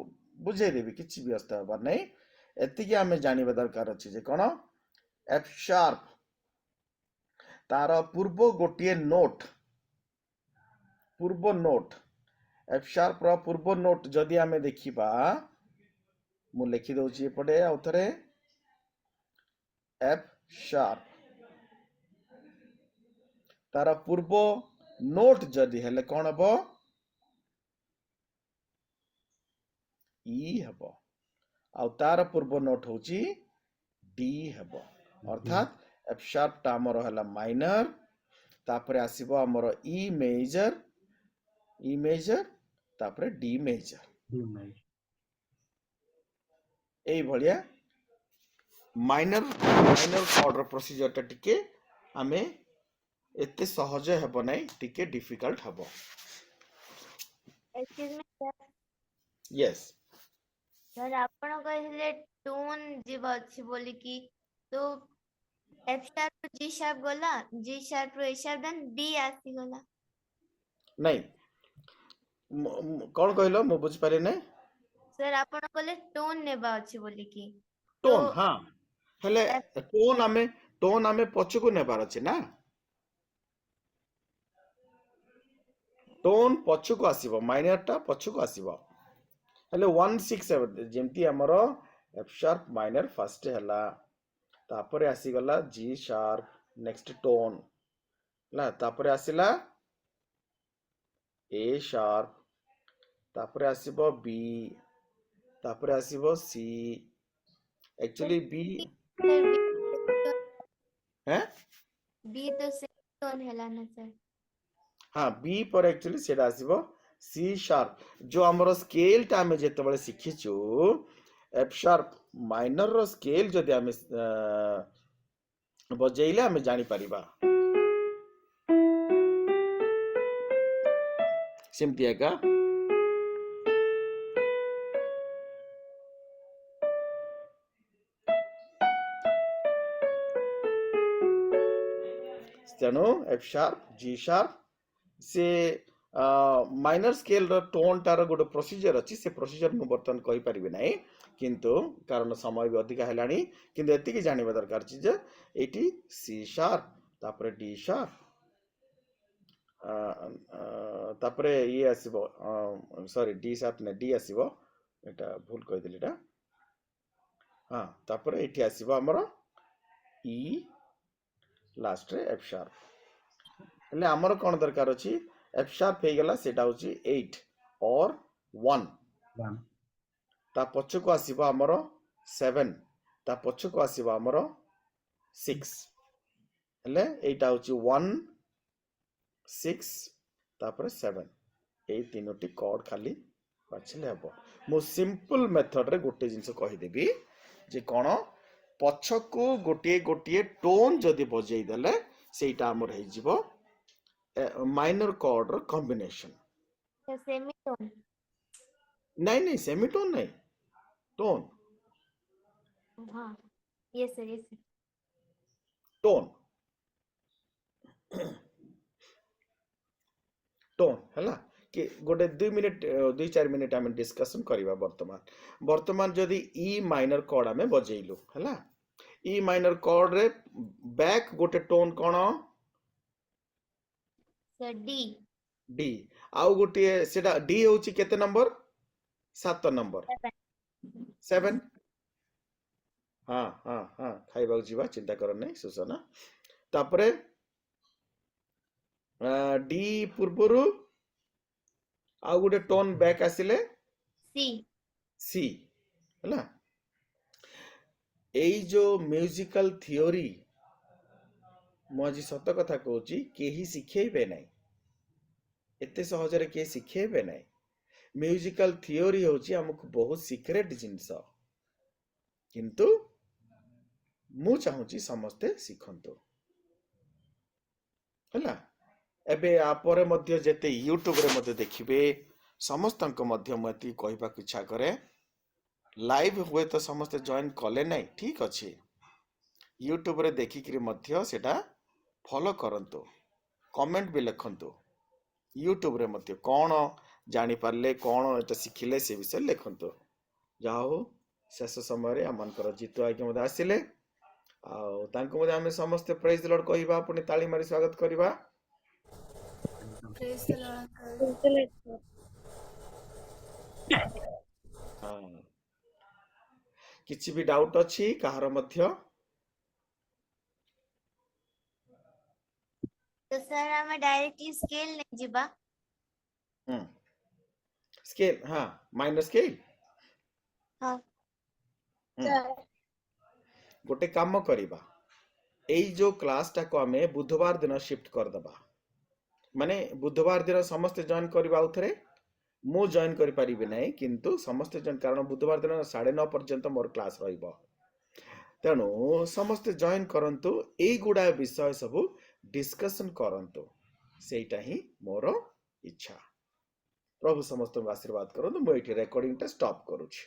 बुझे देबी किछि भी अवस्था हबार नै एतिकी आमे जानिबा दरकार अछि जे कोन F sharp तार पूर्व गोटिए नोट F sharp ର ପୂର୍ବ ନୋଟ ଯଦି ଆମେ ଦେଖିବା ମୁଁ ଲେଖି ଦଉଛି ଏପଟେ ଆଉ ଥରେ F sharp तार पूर्व नोट जदि हेले कोन हबो E हबो आ तार पूर्व नोट होची D हबो अर्थात F sharp टा हमर हला माइनर तापरे आसीबो हमर E मेजर तापरे D मेजर এই ভলিয়া মাইনর কর্ডর প্রসিজর টা টিকে আমি এতে সহজ ହେବ নাই টিকে ডিফিকল্ট ହେବ Excuse me, sir. Yes Sir, ଆପଣ କହିଥିଲେ ଟୋନ୍ ଯିବ ଅଛି ବୋଲିକି ତ F sharp ରୁ G sharp ଗଲା G sharp ରୁ A sharp then D ଆସିଗଲା नहीं कौन कहलो मु बुझ पारे नै सर ଆପଣ କହିଲେ ଟୋନ୍ ନେବା ଅଛି ବୋଲିକି टोन हां हेले टोन आमे पछकु नेबार अछि ना टोन पछकु आसीबो माइनर टा पछकु आसीबो हेले 167 जेमती हमरो F sharp माइनर फर्स्ट हला तापरे आसी गला G sharp नेक्स्ट टोन ला तापरे आसीला A sharp तापरे आसीबो B तापरे आसीबो C एक्चुअली B हैं B तो सेम टोन हैला ना सर हाँ B पर एक्चुअली सेटा आसीबो C sharp जो हमरो स्केल टा हमें जेते बळे सिखिचु F sharp माइनर रो स्केल जदि हमें बजेइले हमें जानि परिबा सेमती एका तेणु F sharp G sharp से माइनर स्केल रो टोन टार गोटे प्रोसीजर अछि से प्रोसीजर मु बर्तन कहि परिबे नै किंतु कारण समय भी अधिक हेलानी किंतु एति की जानिबा दरकार छी जे एटी C sharp तापरे D sharp तापरे ये आसीबो सॉरी D sharp ने D आसीबो এটা ভুল କହିଦେଲି এটা ହଁ ତାପରେ ଏଠି ଆସିବ ଆମର ଇ ଲାଷ୍ଟ ରେ ଏଫ୍ ସାର୍ପ ହେଲେ ଆମର କ'ଣ ଦରକାର ଅଛି ଏଫ୍ ସାର୍ପ ହେଇଗଲା ସେଟା ହଉଛି 8 ଅର୍ 1 1 ତା ପଛକୁ ଆସିବ ଆମର 7 ତା ପଛକୁ ଆସିବ ଆମର 6 ହେଲେ ଏଇଟା ହଉଛି 1 6 ତାପରେ 7 ଏଇ ତିନୋଟି କର୍ଡ ଖାଲି ବାଛିଲେ ହେବ ମୁଁ ସିମ୍ପଲ ମେଥଡ ରେ ଗୋଟେ ଜିନିଷ କହିଦେବି ଯେ କ'ଣ ପଛକୁ ଗୋଟିଏ ଗୋଟିଏ ଟୋନ୍ ଯଦି ବଜେଇ ଦେଲେ ସେଇଟା ଆମର ହେଇଯିବ ମାଇନର କର୍ଡ ର କମ୍ବିନେସନ सेमीटोन ନାଇଁ ନାଇଁ ସେମିଟୋନ ନାଇଁ ଟୋନ୍ हाँ यस सर ଟୋନ୍ ଟୋନ୍ ହେଲା कि गोटे 2 मिनिट 2-4 मिनिट आम डिस्कसन करवा वर्तमान जदि ई माइनर कॉर्ड आम बजेलु है ई माइनर कॉर्ड रे बैक गोटे टोन कौन सर डी डी आउ गोटे सेटा डी होची केते नंबर 7 नंबर 7 हाँ हाँ हाँ खाइबा जीवा चिंता कर नहीं सुसना तापरे डी पूर्वरु आउ गोटे टोन बैक आसिले सी सी है एई जो म्यूजिकल थियोरी मुझे सत कथा कहूँ केही शिखेबे नहीं एते सहजरे के शिखेबे नहीं म्यूजिकल थियोरी होची हमको बहुत सीक्रेट जिनस किंतु मु चाहूची समस्ते शिखंतु हैला एबे आपरे मध्य जेते यूट्यूब रे मध्य देखिबे समस्तंक मध्य मती कहबा इच्छा करे लाइव हुए तो समस्त जॉइन कले नहीं ठीक अच्छे यूट्यूब रे देखिक मध्य सेटा फॉलो करंतु कमेंट भी लिखंतु यूट्यूब रे मध्य कौन जानी पारले कौन एटा शिखिले से विषय लिखंतु जाओ शेष समय आमकर जीतु आज्ञा मध्य आसिले आम समस्त प्रेज द लॉर्ड कहवा पुणी ताली मारी स्वागत करवा Praise the Lord, uncle. किछि भी डाउट अछि कहार मध्य तो सर हमें डायरेक्टली स्केल नहीं जीबा स्केल हाँ माइनर स्केल हाँ गोटे काम करिबा एई जो क्लास टा को हमें बुधवार दिन शिफ्ट कर दबा माने बुधवार दिन समस्त जॉइन करबा उथरे मु जॉइन करि परिबे नै किंतु समस्त जन कारण बुधवार दिन 9:30 पर्यंत मोर क्लास रहिबो तेणु समस्त जॉइन करंतु एई गुडा विषय सब डिस्कशन करंतु सेटा ही मोर इच्छा प्रभु समस्त आशीर्वाद करंतु मु एठी रिकॉर्डिंग टा स्टॉप करूछी।